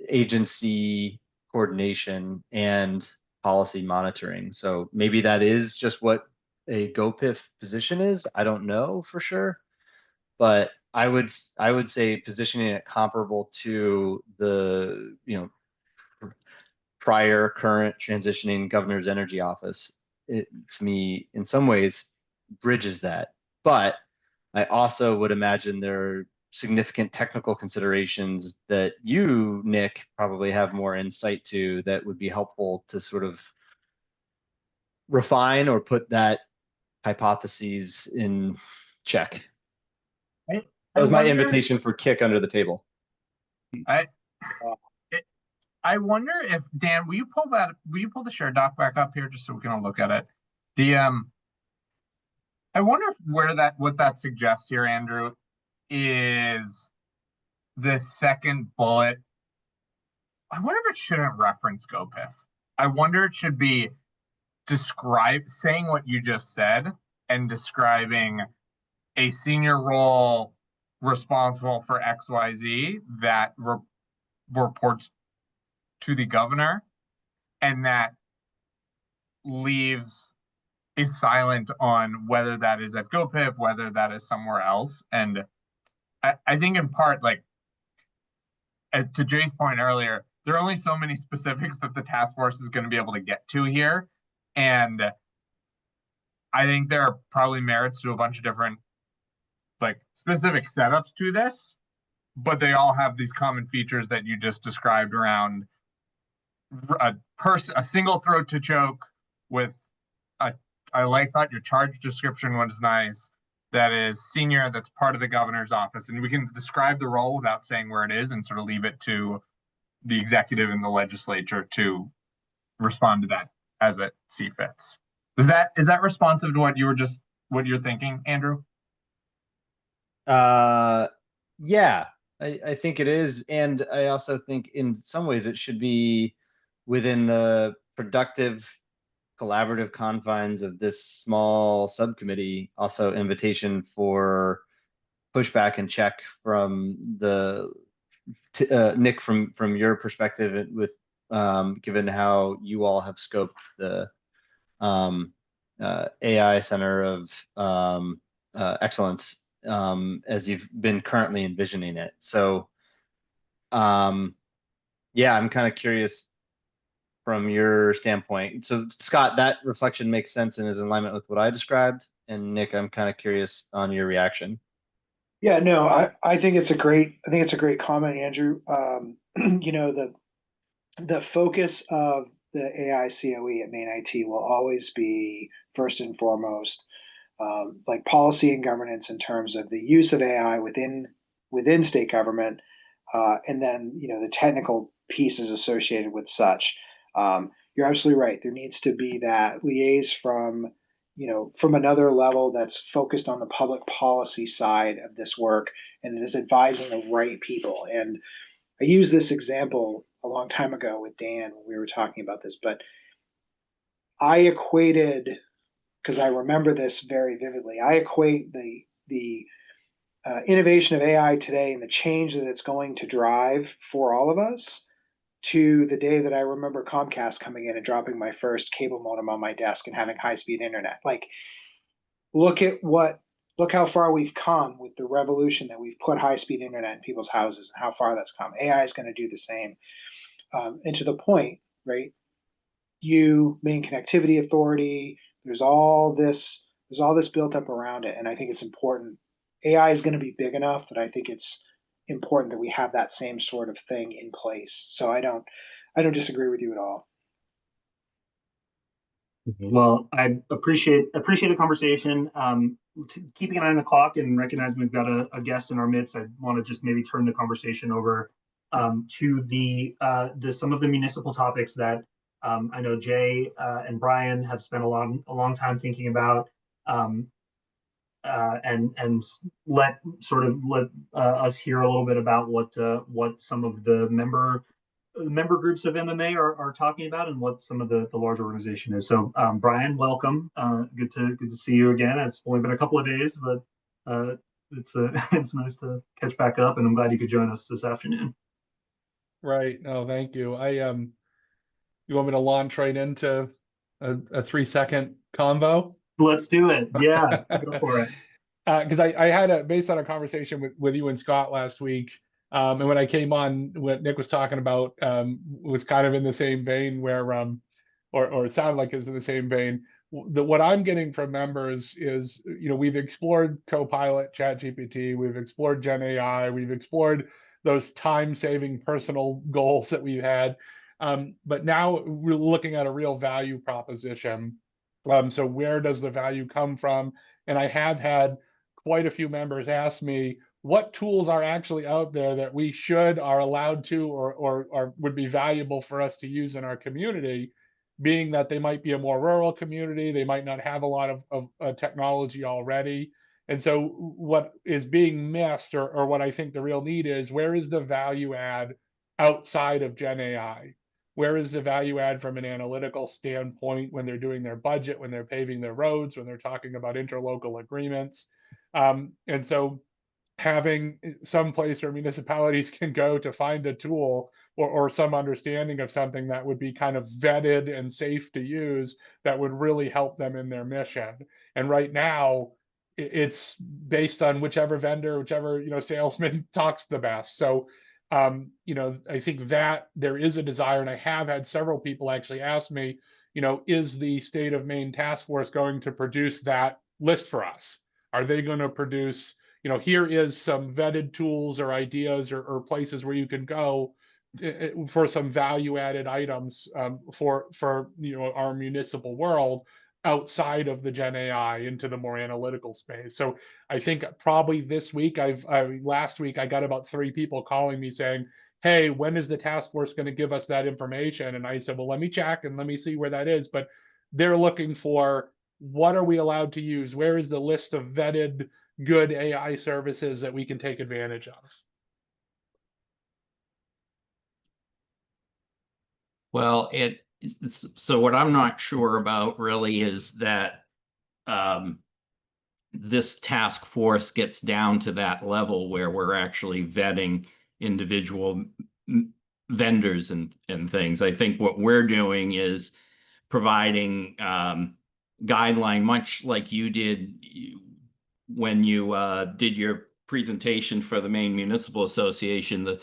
agency coordination, and policy monitoring. So maybe that is just what a GoPIF position is. I don't know for sure, but I would say positioning it comparable to the prior, current, transitioning governor's energy office, it to me in some ways bridges that. But I also would imagine there are significant technical considerations that you, Nick, probably have more insight to that would be helpful to sort of refine or put that hypotheses in check. I That was my wonder- invitation for kick under the table. I wonder if Dan, will you pull the share doc back up here just so we can all look at it? I wonder if what that suggests here, Andrew, is the second bullet. I wonder if it shouldn't reference GoPIF. I wonder it should be saying what you just said and describing a senior role responsible for XYZ that reports to the governor, and that is silent on whether that is at GoPIF, whether that is somewhere else. And I think in part, like to Jay's point earlier, there are only so many specifics that the task force is going to be able to get to here. And I think there are probably merits to a bunch of different like specific setups to this, but they all have these common features that you just described around a single throat to choke with I thought your charge description was nice. That is senior, that's part of the governor's office. And we can describe the role without saying where it is and sort of leave it to the executive and the legislature to respond to that as it see fits. Is that responsive to what you're thinking, Andrew? Yeah, I think it is. And I also think in some ways it should be within the productive collaborative confines of this small subcommittee, also invitation for pushback and check from the Nick, from your perspective with given how you all have scoped the AI Center of Excellence as you've been currently envisioning it. So yeah, I'm kind of curious from your standpoint. So Scott, that reflection makes sense and is in alignment with what I described. And Nick, I'm kind of curious on your reaction. Yeah, no, I think it's a great comment, Andrew. The focus of the AI COE at Maine IT will always be first and foremost like policy and governance in terms of the use of AI within state government, and then the technical pieces associated with such. You're absolutely right. There needs to be that liaise from another level that's focused on the public policy side of this work, and it is advising the right people. And I used this example a long time ago with Dan when we were talking about this, but I equated, because I remember this very vividly, I equate the innovation of AI today and the change that it's going to drive for all of us, to the day that I remember Comcast coming in and dropping my first cable modem on my desk and having high-speed internet. Like, look how far we've come with the revolution that we've put high-speed internet in people's houses and how far that's come. AI is going to do the same. And to the point, right? Maine Connectivity Authority, there's all this built up around it. And I think it's important. AI is going to be big enough that I think it's important that we have that same sort of thing in place. So I don't disagree with you at all. Well, I appreciate the conversation. Keeping an eye on the clock and recognizing we've got a guest in our midst, I want to just maybe turn the conversation over to the some of the municipal topics that I know Jay and Brian have spent a long time thinking about, and let us hear a little bit about what some of the member groups of MMA are talking about and what some of the large organization is. So Brian, welcome. Good to see you again. It's only been a couple of days, but it's nice to catch back up, and I'm glad you could join us this afternoon. Right. No, thank you. You want me to launch right into a 3-second convo? Let's do it. Yeah, go for it. Because I had based on a conversation with you and Scott last week, and when I came on, what Nick was talking about was kind of in the same vein where, or it sounded like it was in the same vein. What I'm getting from members is, we've explored Copilot, ChatGPT, we've explored Gen AI, we've explored those time-saving personal goals that we've had, but now we're looking at a real value proposition. So where does the value come from? And I have had quite a few members ask me what tools are actually out there that we are allowed to, or would be valuable for us to use in our community, being that they might be a more rural community, they might not have a lot of technology already. And so what is being missed, or what I think the real need is, where is the value add outside of Gen AI? Where is the value add from an analytical standpoint when they're doing their budget, when they're paving their roads, when they're talking about interlocal agreements? And so having some place where municipalities can go to find a tool or some understanding of something that would be kind of vetted and safe to use, that would really help them in their mission. And right now, it's based on whichever vendor, whichever salesman talks the best. So I think that there is a desire, and I have had several people actually ask me, is the state of Maine task force going to produce that list for us? Are they going to produce, here is some vetted tools or ideas or places where you can go for some value added items for our municipal world outside of the Gen AI into the more analytical space. So I think probably this week, last week I got about 3 people calling me saying, hey, when is the task force going to give us that information? And I said, well, let me check and let me see where that is. But they're looking for, what are we allowed to use? Where is the list of vetted good AI services that we can take advantage of? Well, so what I'm not sure about really is that this task force gets down to that level where we're actually vetting individual vendors and things. I think what we're doing is providing guideline, much like you did when you did your presentation for the Maine Municipal Association. The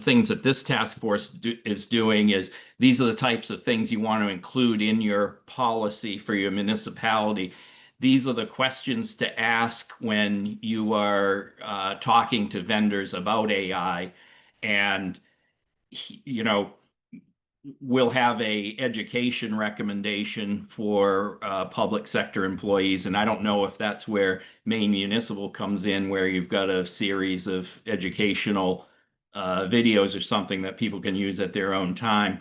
things that this task force is doing is, these are the types of things you want to include in your policy for your municipality. These are the questions to ask when you are talking to vendors about AI. And we'll have a education recommendation for public sector employees. And I don't know if that's where Maine Municipal comes in, where you've got a series of educational videos or something that people can use at their own time.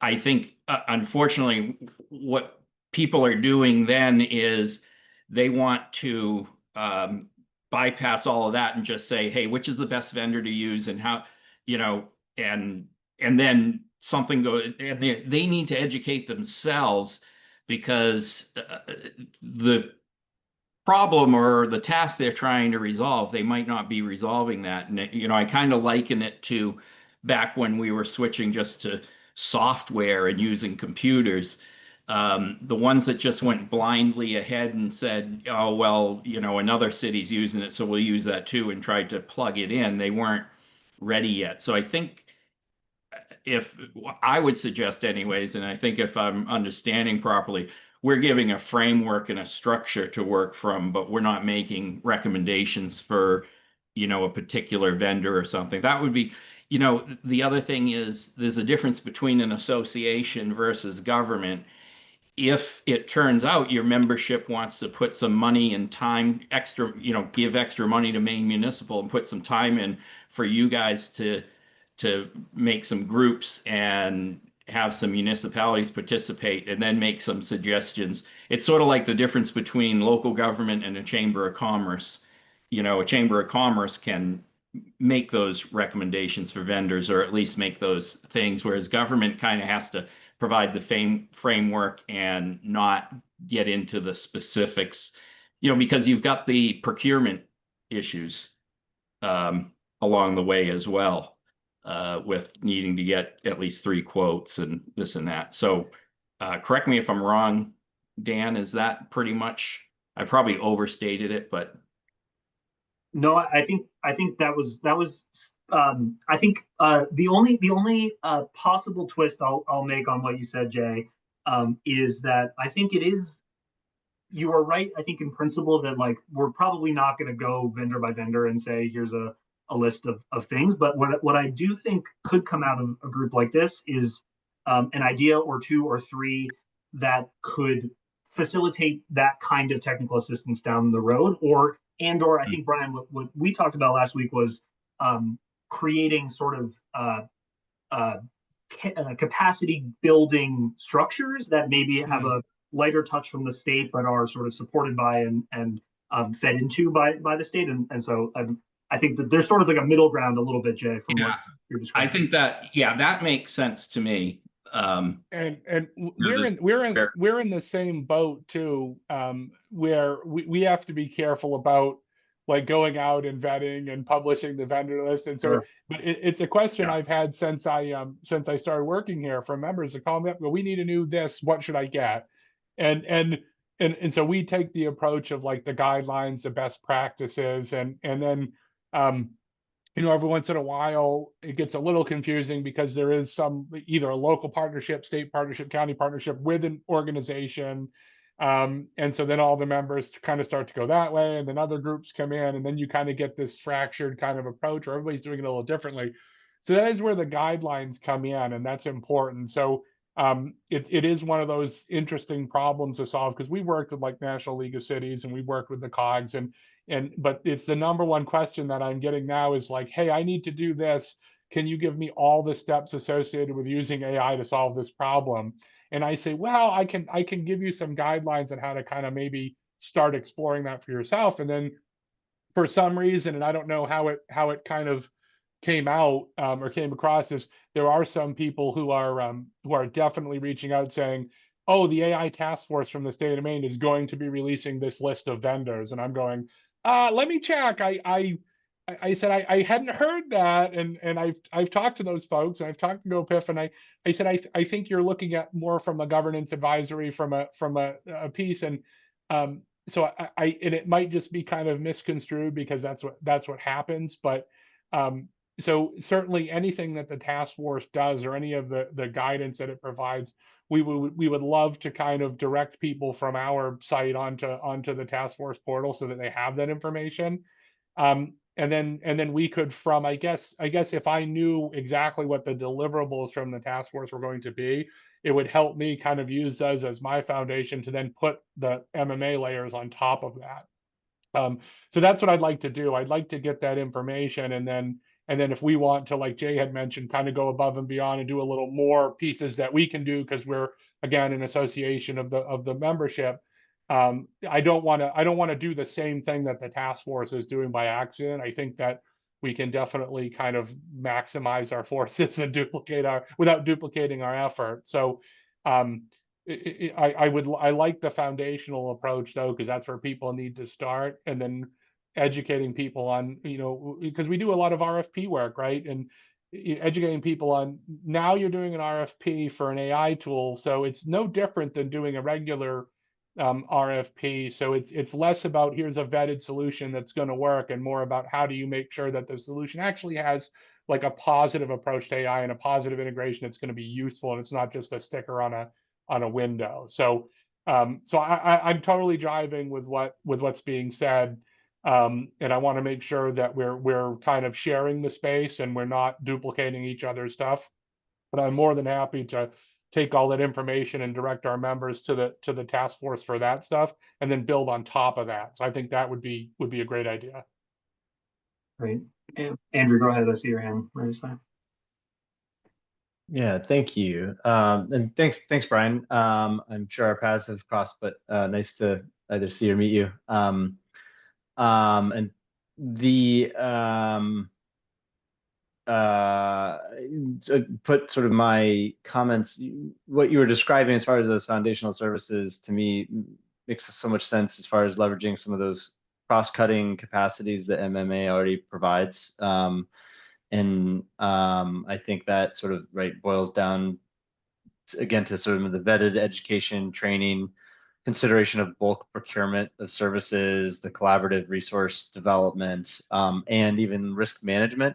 I think, unfortunately, what people are doing then is they want to bypass all of that and just say, hey, which is the best vendor to use, and how, and then something goes, and they need to educate themselves, because the problem or the task they're trying to resolve, they might not be resolving that. And, I kind of liken it to back when we were switching just to software and using computers. The ones that just went blindly ahead and said, oh, well, another city's using it, so we'll use that too, and tried to plug it in, they weren't ready yet. So I think if I would suggest anyways, and I think if I'm understanding properly, we're giving a framework and a structure to work from, but we're not making recommendations for, a particular vendor or something. That would be, the other thing is there's a difference between an association versus government. If it turns out your membership wants to put some money and time extra, give extra money to Maine Municipal and put some time in for you guys to make some groups and have some municipalities participate and then make some suggestions. It's sort of like the difference between local government and a chamber of commerce. A chamber of commerce can make those recommendations for vendors, or at least make those things, whereas government kind of has to provide the framework and not get into the specifics, because you've got the procurement issues along the way as well. With needing to get at least 3 quotes and this and that. So correct me if I'm wrong, Dan, is that pretty much, I probably overstated it, but. No, I think that was I think the only possible twist I'll make on what you said, Jay, is that I think you are right. I think in principle that like we're probably not going to go vendor by vendor and say here's a list of things, but what I do think could come out of a group like this is an idea or 2 or 3 that could facilitate that kind of technical assistance down the road, or I think, Brian, what we talked about last week was creating sort of capacity building structures that maybe have a lighter touch from the state, but are sort of supported by and fed into by the state. And so I think that there's sort of like a middle ground a little bit, Jay, from what you're describing. I think that makes sense to me. And we're in the same boat too, where we have to be careful about like going out and vetting and publishing the vendor list. And so, but it's a question I've had since I started working here, from members that call me up, well, we need to know this, what should I get? And so we take the approach of like the guidelines, the best practices, and then every once in a while it gets a little confusing because there is some either a local partnership, state partnership, county partnership with an organization. And so then all the members kind of start to go that way, and then other groups come in, and then you kind of get this fractured kind of approach where everybody's doing it a little differently. So that is where the guidelines come in, and that's important. So it is one of those interesting problems to solve, because we worked with like National League of Cities and we worked with the COGS, but it's the number one question that I'm getting now is like, hey, I need to do this. Can you give me all the steps associated with using AI to solve this problem? And I say, well, I can give you some guidelines on how to kind of maybe start exploring that for yourself. And then for some reason, and I don't know how it kind of came out or came across, is there are some people who are definitely reaching out saying, oh, the AI task force from the state of Maine is going to be releasing this list of vendors. And I'm going, let me check. I said I hadn't heard that, and I've talked to those folks, and I've talked to GoPIF, and I said I think you're looking at more from a governance advisory from a piece, and so and it might just be kind of misconstrued because that's what happens, but so certainly anything that the task force does or any of the guidance that it provides, we would love to kind of direct people from our site onto the task force portal so that they have that information. And then we could, from I guess if I knew exactly what the deliverables from the task force were going to be, it would help me kind of use those as my foundation to then put the MMA layers on top of that. So that's what I'd like to do. I'd like to get that information, and then if we want to, like Jay had mentioned, kind of go above and beyond and do a little more pieces that we can do, because we're again an association of the membership. I don't want to do the same thing that the task force is doing by accident. I think that we can definitely kind of maximize our forces and without duplicating our effort. So I like the foundational approach though, because that's where people need to start, and then educating people on, because we do a lot of RFP work, right? And educating people on, now you're doing an RFP for an AI tool, so it's no different than doing a regular RFP. So it's less about here's a vetted solution that's going to work, and more about how do you make sure that the solution actually has like a positive approach to AI and a positive integration that's going to be useful, and it's not just a sticker on a window. So I'm totally driving with what's being said. And I want to make sure that we're kind of sharing the space and we're not duplicating each other's stuff. But I'm more than happy to take all that information and direct our members to the task force for that stuff, and then build on top of that. So I think that would be a great idea. Great. Andrew, go ahead. I see your hand raised there. Yeah, thank you. And thanks, Brian. I'm sure our paths have crossed, but nice to either see or meet you. And the put sort of my comments, what you were describing as far as those foundational services, to me makes so much sense as far as leveraging some of those cross-cutting capacities that MMA already provides. I think that sort of boils down again to sort of the vetted education, training, consideration of bulk procurement of services, the collaborative resource development, and even risk management.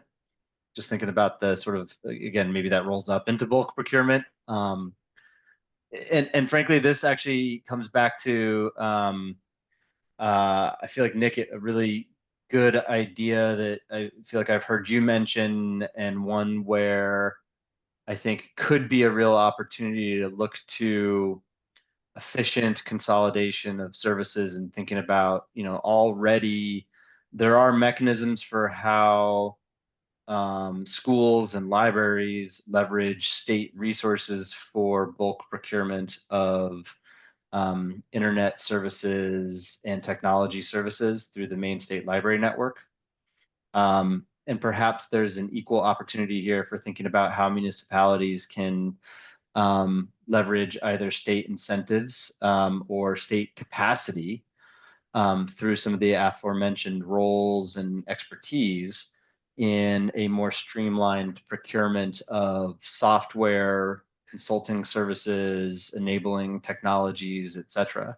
Just thinking about the sort of, again, maybe that rolls up into bulk procurement. And frankly, this actually comes back to, I feel like, Nick, a really good idea that I feel like I've heard you mention, and one where I think could be a real opportunity to look to efficient consolidation of services, and thinking about, already there are mechanisms for how schools and libraries leverage state resources for bulk procurement of internet services and technology services through the Maine State Library Network. And perhaps there's an equal opportunity here for thinking about how municipalities can leverage either state incentives or state capacity through some of the aforementioned roles and expertise in a more streamlined procurement of software, consulting services, enabling technologies, et cetera.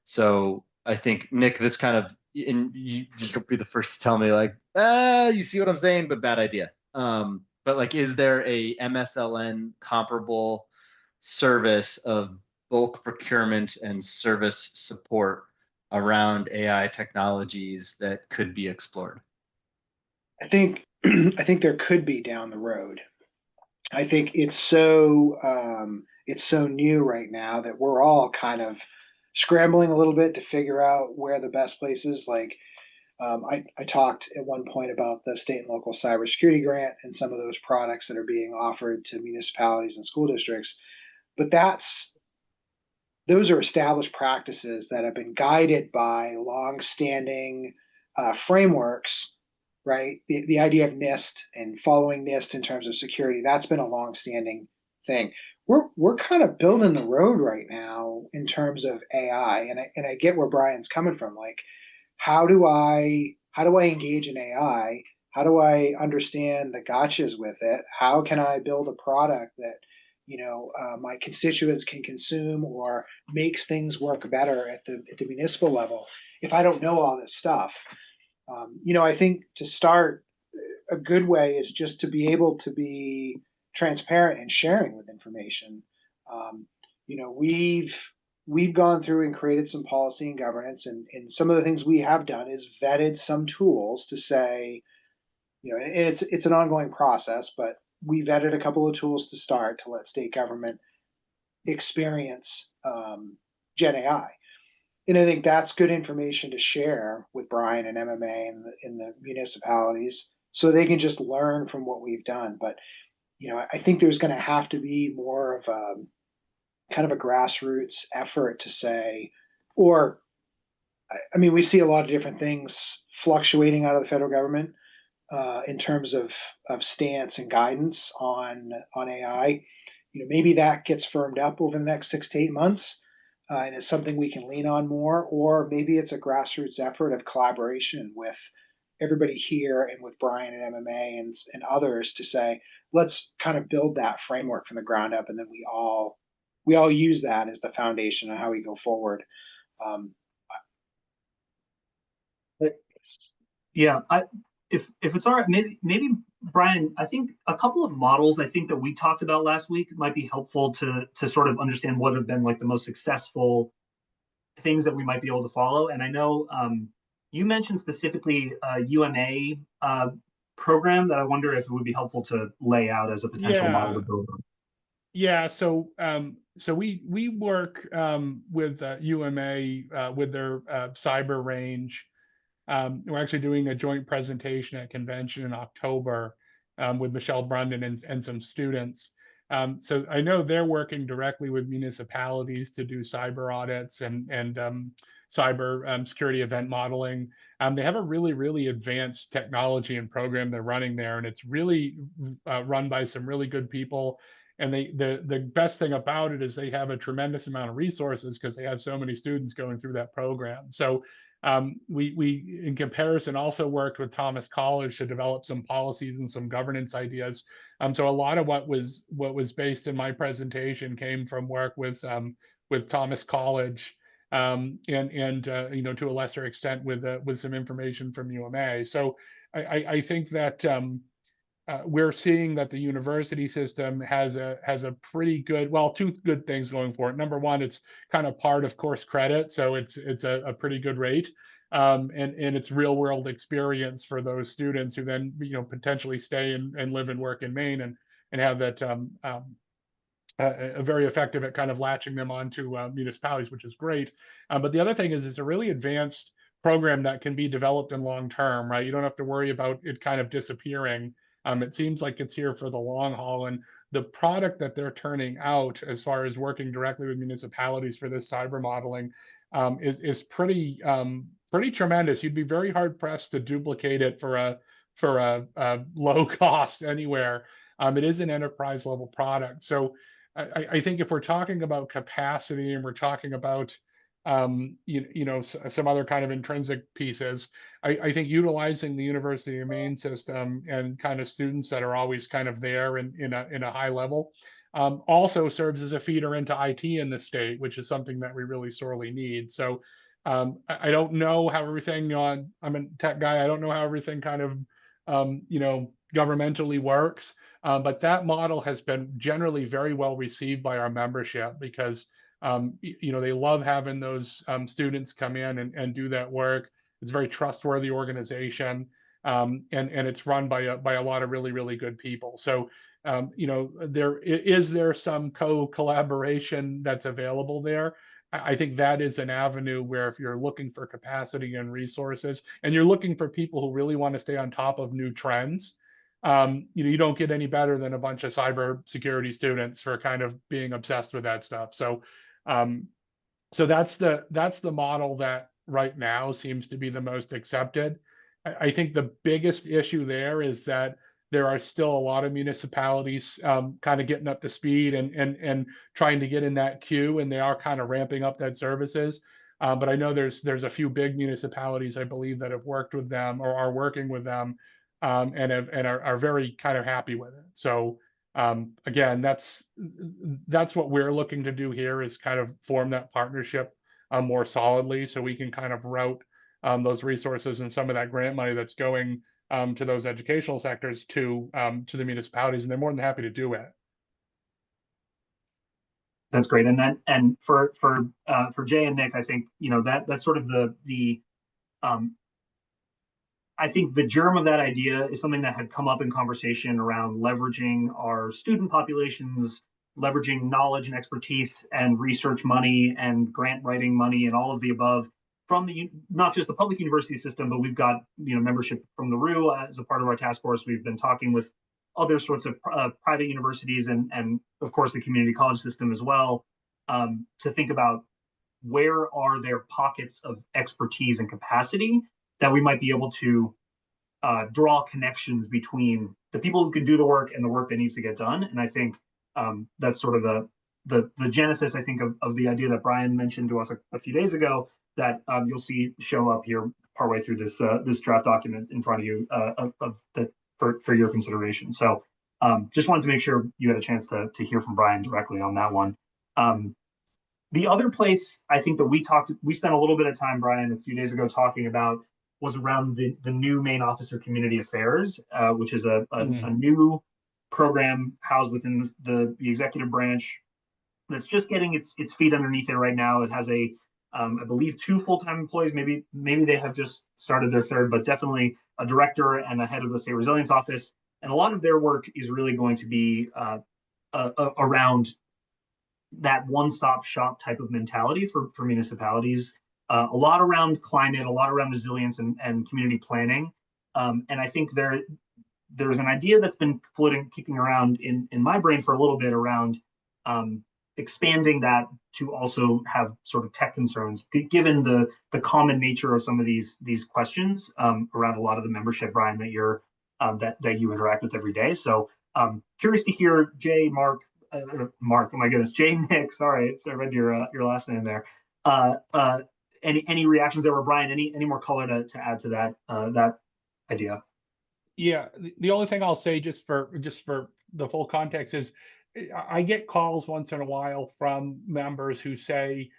So I think, Nick, this kind of, and you'll be the first to tell me, like, you see what I'm saying, but bad idea. But is there a MSLN comparable service of bulk procurement and service support around AI technologies that could be explored? I think there could be down the road. I think it's so new right now that we're all kind of scrambling a little bit to figure out where the best place is. I talked at one point about the state and local cybersecurity grant and some of those products that are being offered to municipalities and school districts, but those are established practices that have been guided by long-standing frameworks, right? The idea of NIST and following NIST in terms of security, that's been a long-standing thing. We're kind of building the road right now in terms of AI, and I get where Brian's coming from. Like, how do I engage in AI? How do I understand the gotchas with it? How can I build a product that my constituents can consume, or makes things work better at the municipal level, if I don't know all this stuff? I think to start, a good way is just to be able to be transparent and sharing with information. We've gone through and created some policy and governance, and some of the things we have done is vetted some tools to say, and it's an ongoing process, but we vetted a couple of tools to start to let state government experience Gen AI. And I think that's good information to share with Brian and MMA in the municipalities, so they can just learn from what we've done. But I think there's going to have to be more of a kind of a grassroots effort to say, or I mean, we see a lot of different things fluctuating out of the federal government in terms of stance and guidance on AI. maybe that gets firmed up over the next 6 to 8 months, and it's something we can lean on more, or maybe it's a grassroots effort of collaboration with everybody here and with Brian at MMA and others to say, let's kind of build that framework from the ground up, and then we all use that as the foundation of how we go forward. Um, Yeah, if it's all right, maybe Brian, I think a couple of models I think that we talked about last week might be helpful to sort of understand what have been like the most successful things that we might be able to follow. And I know you mentioned specifically a UMA program that I wonder if it would be helpful to lay out as a potential model to build on. Yeah, so we work with UMA with their cyber range. We're actually doing a joint presentation at convention in October with Michelle Brundon and some students. So I know they're working directly with municipalities to do cyber audits and cyber security event modeling. They have a really advanced technology and program they're running there, and it's really run by some really good people. And the best thing about it is they have a tremendous amount of resources because they have so many students going through that program. So we in comparison also worked with Thomas College to develop some policies and some governance ideas. So a lot of what was based in my presentation came from work with Thomas College, and to a lesser extent with some information from UMA. So I think that we're seeing that the university system has a pretty good, well, two good things going for it. Number one, it's kind of part of course credit, so it's a pretty good rate, and it's real world experience for those students who then potentially stay and live and work in Maine and have that very effective at kind of latching them onto municipalities, which is great. But the other thing is it's a really advanced program that can be developed in long term, right? You don't have to worry about it kind of disappearing. It seems like it's here for the long haul, and the product that they're turning out as far as working directly with municipalities for this cyber modeling is pretty tremendous. You'd be very hard pressed to duplicate it for a low cost anywhere. It is an enterprise level product. So I think if we're talking about capacity and we're talking about some other kind of intrinsic pieces, I think utilizing the University of Maine system and kind of students that are always kind of there in a high level also serves as a feeder into IT in the state, which is something that we really sorely need. So I don't know how everything I'm a tech guy. I don't know how everything kind of governmentally works, but that model has been generally very well received by our membership because they love having those students come in and do that work. It's a very trustworthy organization, and it's run by a lot of really good people. So there some collaboration that's available there. I think that is an avenue where if you're looking for capacity and resources, and you're looking for people who really want to stay on top of new trends, you don't get any better than a bunch of cybersecurity students for kind of being obsessed with that stuff. So that's the model that right now seems to be the most accepted. I think the biggest issue there is that there are still a lot of municipalities kind of getting up to speed and trying to get in that queue, and they are kind of ramping up that services. But I know there's a few big municipalities, I believe, that have worked with them or are working with them, and are very kind of happy with it. So again, that's what we're looking to do here is kind of form that partnership more solidly, so we can kind of route those resources and some of that grant money that's going to those educational sectors to the municipalities, and they're more than happy to do it. That's great. And for Jay and Nick, I think that's sort of the I think the germ of that idea is something that had come up in conversation around leveraging our student populations, leveraging knowledge and expertise and research money and grant writing money and all of the above from not just the public university system, but we've got membership from the RU as a part of our task force. We've been talking with other sorts of private universities and of course the community college system as well, to think about where are there pockets of expertise and capacity that we might be able to draw connections between the people who can do the work and the work that needs to get done. And I think that's sort of the genesis, I think, of the idea that Brian mentioned to us a few days ago that you'll see show up here partway through this draft document in front of you for your consideration. So just wanted to make sure you had a chance to hear from Brian directly on that one. The other place I think that we spent a little bit of time, Brian, a few days ago talking about was around the new Maine Office of Community Affairs, which is a new program housed within the executive branch that's just getting its feet underneath it right now. It has I believe 2 full-time employees, maybe they have just started their third, but definitely a director and a head of the state resilience office. And a lot of their work is really going to be around that one-stop shop type of mentality for municipalities, a lot around climate, a lot around resilience and community planning. And I think there's an idea that's been kicking around in my brain for a little bit around expanding that to also have sort of tech concerns, given the common nature of some of these questions around a lot of the membership, Brian, that you're that you interact with every day. So curious to hear Jay, Mark, oh my goodness, Jay, Nick, sorry, I read your last name there. Any reactions there, or Brian, any more color to add to that idea? Yeah, the only thing I'll say just for the full context is I get calls once in a while from members who say,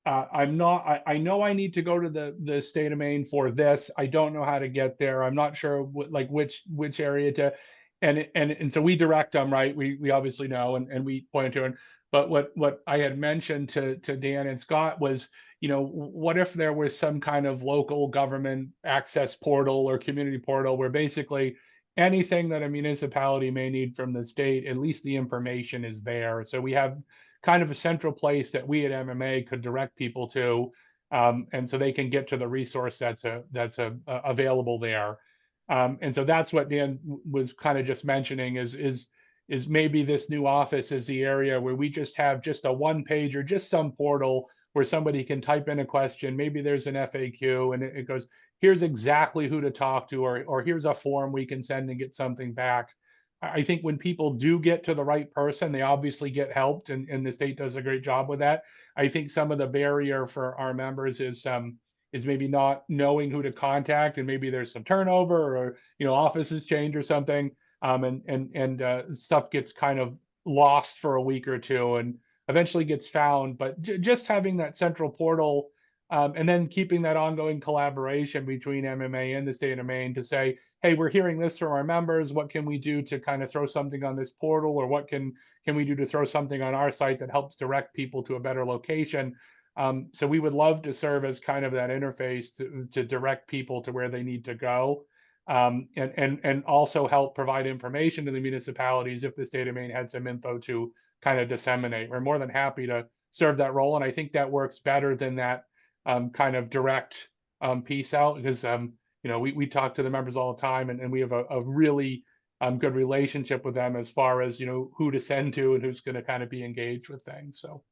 I know I need to go to the state of Maine for this. I don't know how to get there. I'm not sure which area to, and so we direct them, right? We obviously know and we point to it. But what I had mentioned to Dan and Scott was, what if there was some kind of local government access portal or community portal where basically anything that a municipality may need from the state, at least the information is there. So we have kind of a central place that we at MMA could direct people to, and so they can get to the resource that's available there. And so that's what Dan was kind of just mentioning is maybe this new office is the area where we just have just a one page or just some portal where somebody can type in a question. Maybe there's an FAQ and it goes, here's exactly who to talk to, or here's a form we can send and get something back. I think when people do get to the right person, they obviously get helped, and the state does a great job with that. I think some of the barrier for our members is maybe not knowing who to contact, and maybe there's some turnover, or offices change or something, and stuff gets kind of lost for a week or two, and eventually gets found. But just having that central portal, and then keeping that ongoing collaboration between MMA and the state of Maine to say, hey, we're hearing this from our members. What can we do to kind of throw something on this portal, or what can we do to throw something on our site that helps direct people to a better location? So we would love to serve as kind of that interface to direct people to where they need to go, and also help provide information to the municipalities if the state of Maine had some info to kind of disseminate. We're more than happy to serve that role, and I think that works better than that kind of direct piece out, because we talk to the members all the time, and we have a really good relationship with them as far as who to send to and who's going to kind of be engaged with things. So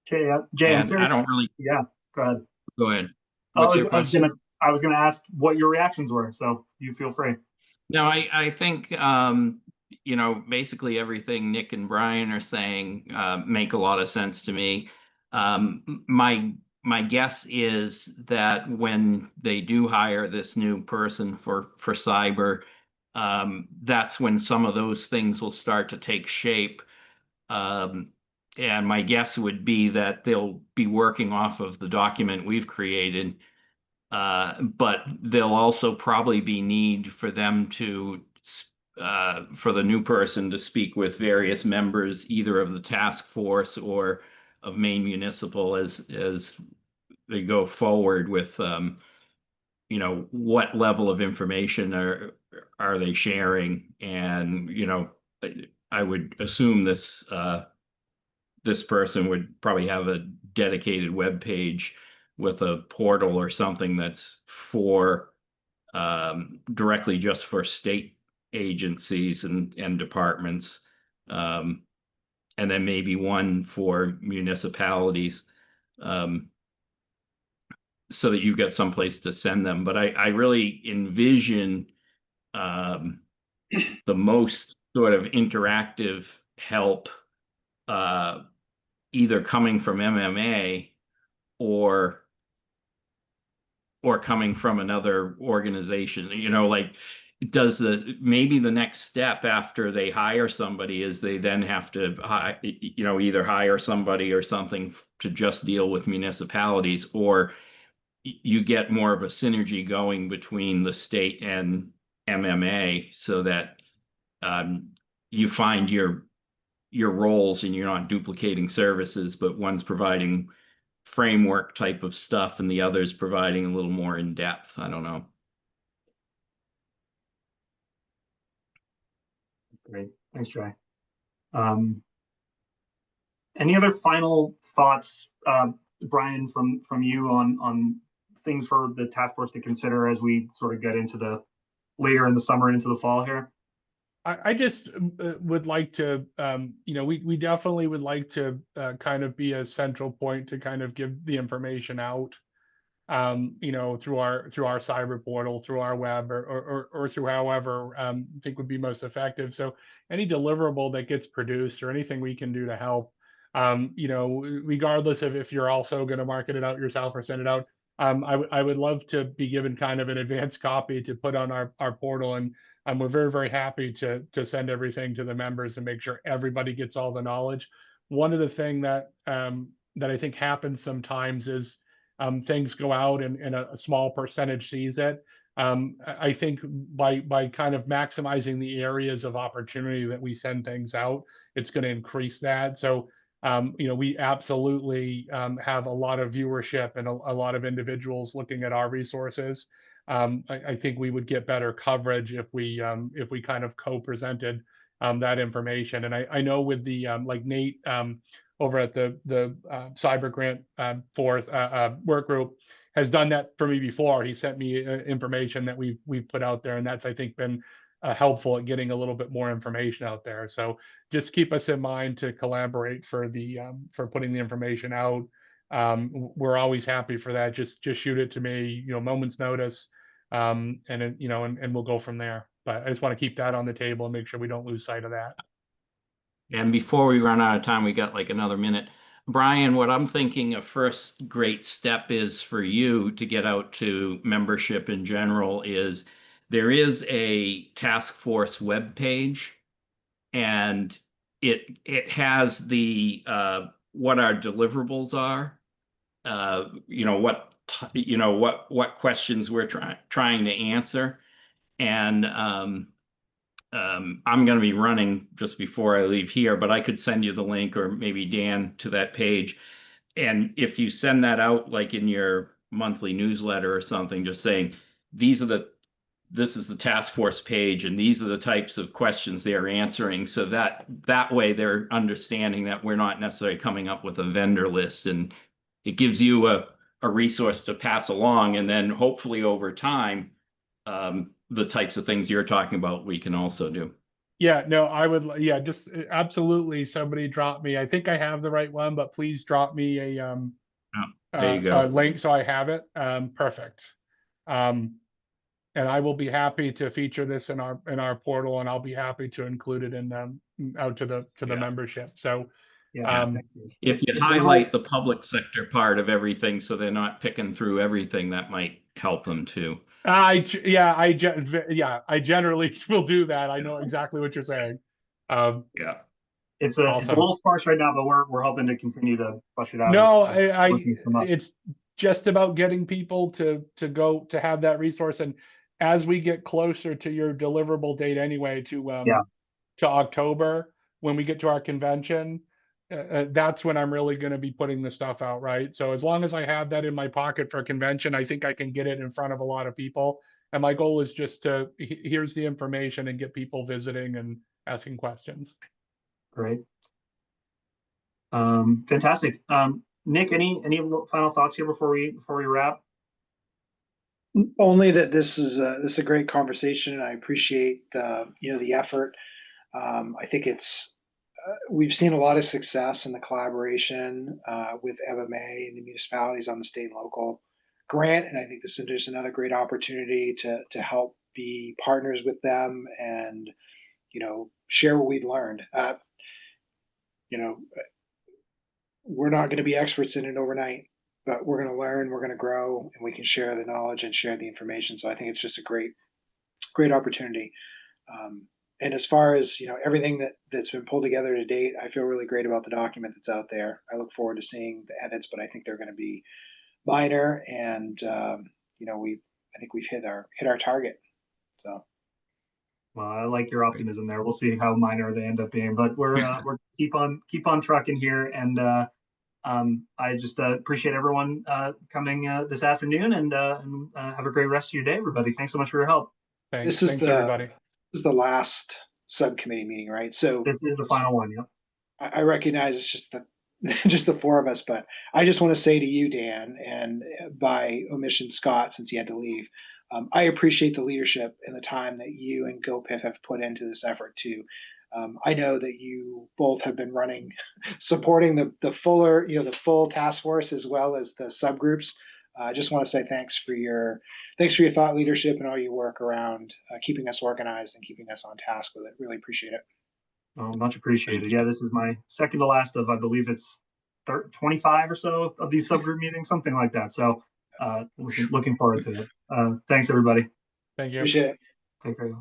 Jay, I'm And curious. I don't really, Yeah, go ahead. go ahead. I What's was, your I was question? gonna ask what your reactions were, so you feel free. No, I think, basically everything Nick and Brian are saying make a lot of sense to me. My guess is that when they do hire this new person for cyber, that's when some of those things will start to take shape. And my guess would be that they'll be working off of the document we've created. But there'll also probably be need for them for the new person to speak with various members, either of the task force or of Maine Municipal, as they go forward with, what level of information are they sharing? And, I would assume this person would probably have a dedicated web page with a portal or something that's for directly just for state agencies and departments, and then maybe one for municipalities, so that you get someplace to send them. But I really envision the most sort of interactive help, either coming from MMA or coming from another organization. Like, maybe the next step after they hire somebody is they then have to either hire somebody or something to just deal with municipalities, or you get more of a synergy going between the state and MMA, so that you find your roles and you're not duplicating services, but one's providing framework type of stuff and the other's providing a little more in depth. I don't know. Great. Thanks, Jay. Any other final thoughts, Brian, from you on things for the task force to consider as we sort of get into the later in the summer and into the fall here? I just would like to, we definitely would like to kind of be a central point to kind of give the information out, through our cyber portal, through our web, or through however think would be most effective. So any deliverable that gets produced or anything we can do to help, regardless of if you're also going to market it out yourself or send it out, I would love to be given kind of an advanced copy to put on our portal, and we're very, very happy to send everything to the members and make sure everybody gets all the knowledge. One of the things that I think happens sometimes is things go out and a small percentage sees it. I think by kind of maximizing the areas of opportunity that we send things out, it's going to increase that. So we absolutely have a lot of viewership and a lot of individuals looking at our resources. I think we would get better coverage if we kind of co-presented that information. And I know with the like Nate over at the cyber grant force work group has done that for me before. He sent me information that we've put out there, and that's, I think, been helpful at getting a little bit more information out there. So just keep us in mind to collaborate for putting the information out. We're always happy for that. Just shoot it to me, moment's notice, and we'll go from there. But I just want to keep that on the table and make sure we don't lose sight of that. And before we run out of time, we got like another minute. Brian, what I'm thinking a first great step is for you to get out to membership in general is there is a task force webpage, and it has the what our deliverables are, what questions we're trying to answer, and I'm going to be running just before I leave here, but I could send you the link, or maybe Dan, to that page. And if you send that out like in your monthly newsletter or something, just saying this is the task force page and these are the types of questions they're answering, so that way they're understanding that we're not necessarily coming up with a vendor list, and it gives you a resource to pass along. And then hopefully over time, the types of things you're talking about, we can also do. Yeah, no, I would. Yeah, just absolutely. Somebody drop me. I think I have the right one, but please drop me a there you go. link so I have it. Perfect. And I will be happy to feature this in our portal, and I'll be happy to include it in out to the membership. So Thank you. If you highlight the public sector part of everything, so they're not picking through everything, that might help them too. I generally will do that. I know exactly what you're saying. It's a little sparse right now, but we're hoping to continue to flush it out. No, it's just about getting people to have that resource, and as we get closer to your deliverable date anyway, to October, when we get to our convention, that's when I'm really going to be putting the stuff out, right? So as long as I have that in my pocket for a convention, I think I can get it in front of a lot of people. And my goal is just to here's the information and get people visiting and asking questions. Great. Fantastic. Nick, any final thoughts here before we wrap? Only that this is a great conversation, and I appreciate the effort. I think we've seen a lot of success in the collaboration with MMA and the municipalities on the state and local grant, and I think this is just another great opportunity to help be partners with them and, share what we've learned. You know, we're not going to be experts in it overnight, but we're going to learn, we're going to grow, and we can share the knowledge and share the information. So I think it's just a great opportunity. And as far as everything that's been pulled together to date, I feel really great about the document that's out there. I look forward to seeing the edits, but I think they're going to be minor, and I think we've hit our target. So. Well, I like your optimism there. We'll see how minor they end up being, but we're keep on trucking here, and I just appreciate everyone coming this afternoon, and have a great rest of your day, everybody. Thanks so much for your help. Thanks, This everybody. is the last subcommittee meeting, right? So This is the final one. Yep. I recognize it's just just the four of us, but I just want to say to you, Dan, and by omission Scott, since he had to leave, I appreciate the leadership and the time that you and GoPIF have put into this effort too. I know that you both have been supporting the full task force as well as the subgroups. I just want to say thanks for your thought leadership and all your work around keeping us organized and keeping us on task with it. Really appreciate it. Oh, much appreciated. Yeah, this is my second to last of, I believe it's 25 or so of these subgroup meetings, something like that. So looking forward to it. Thanks, everybody. Thank you. Appreciate it. Take care.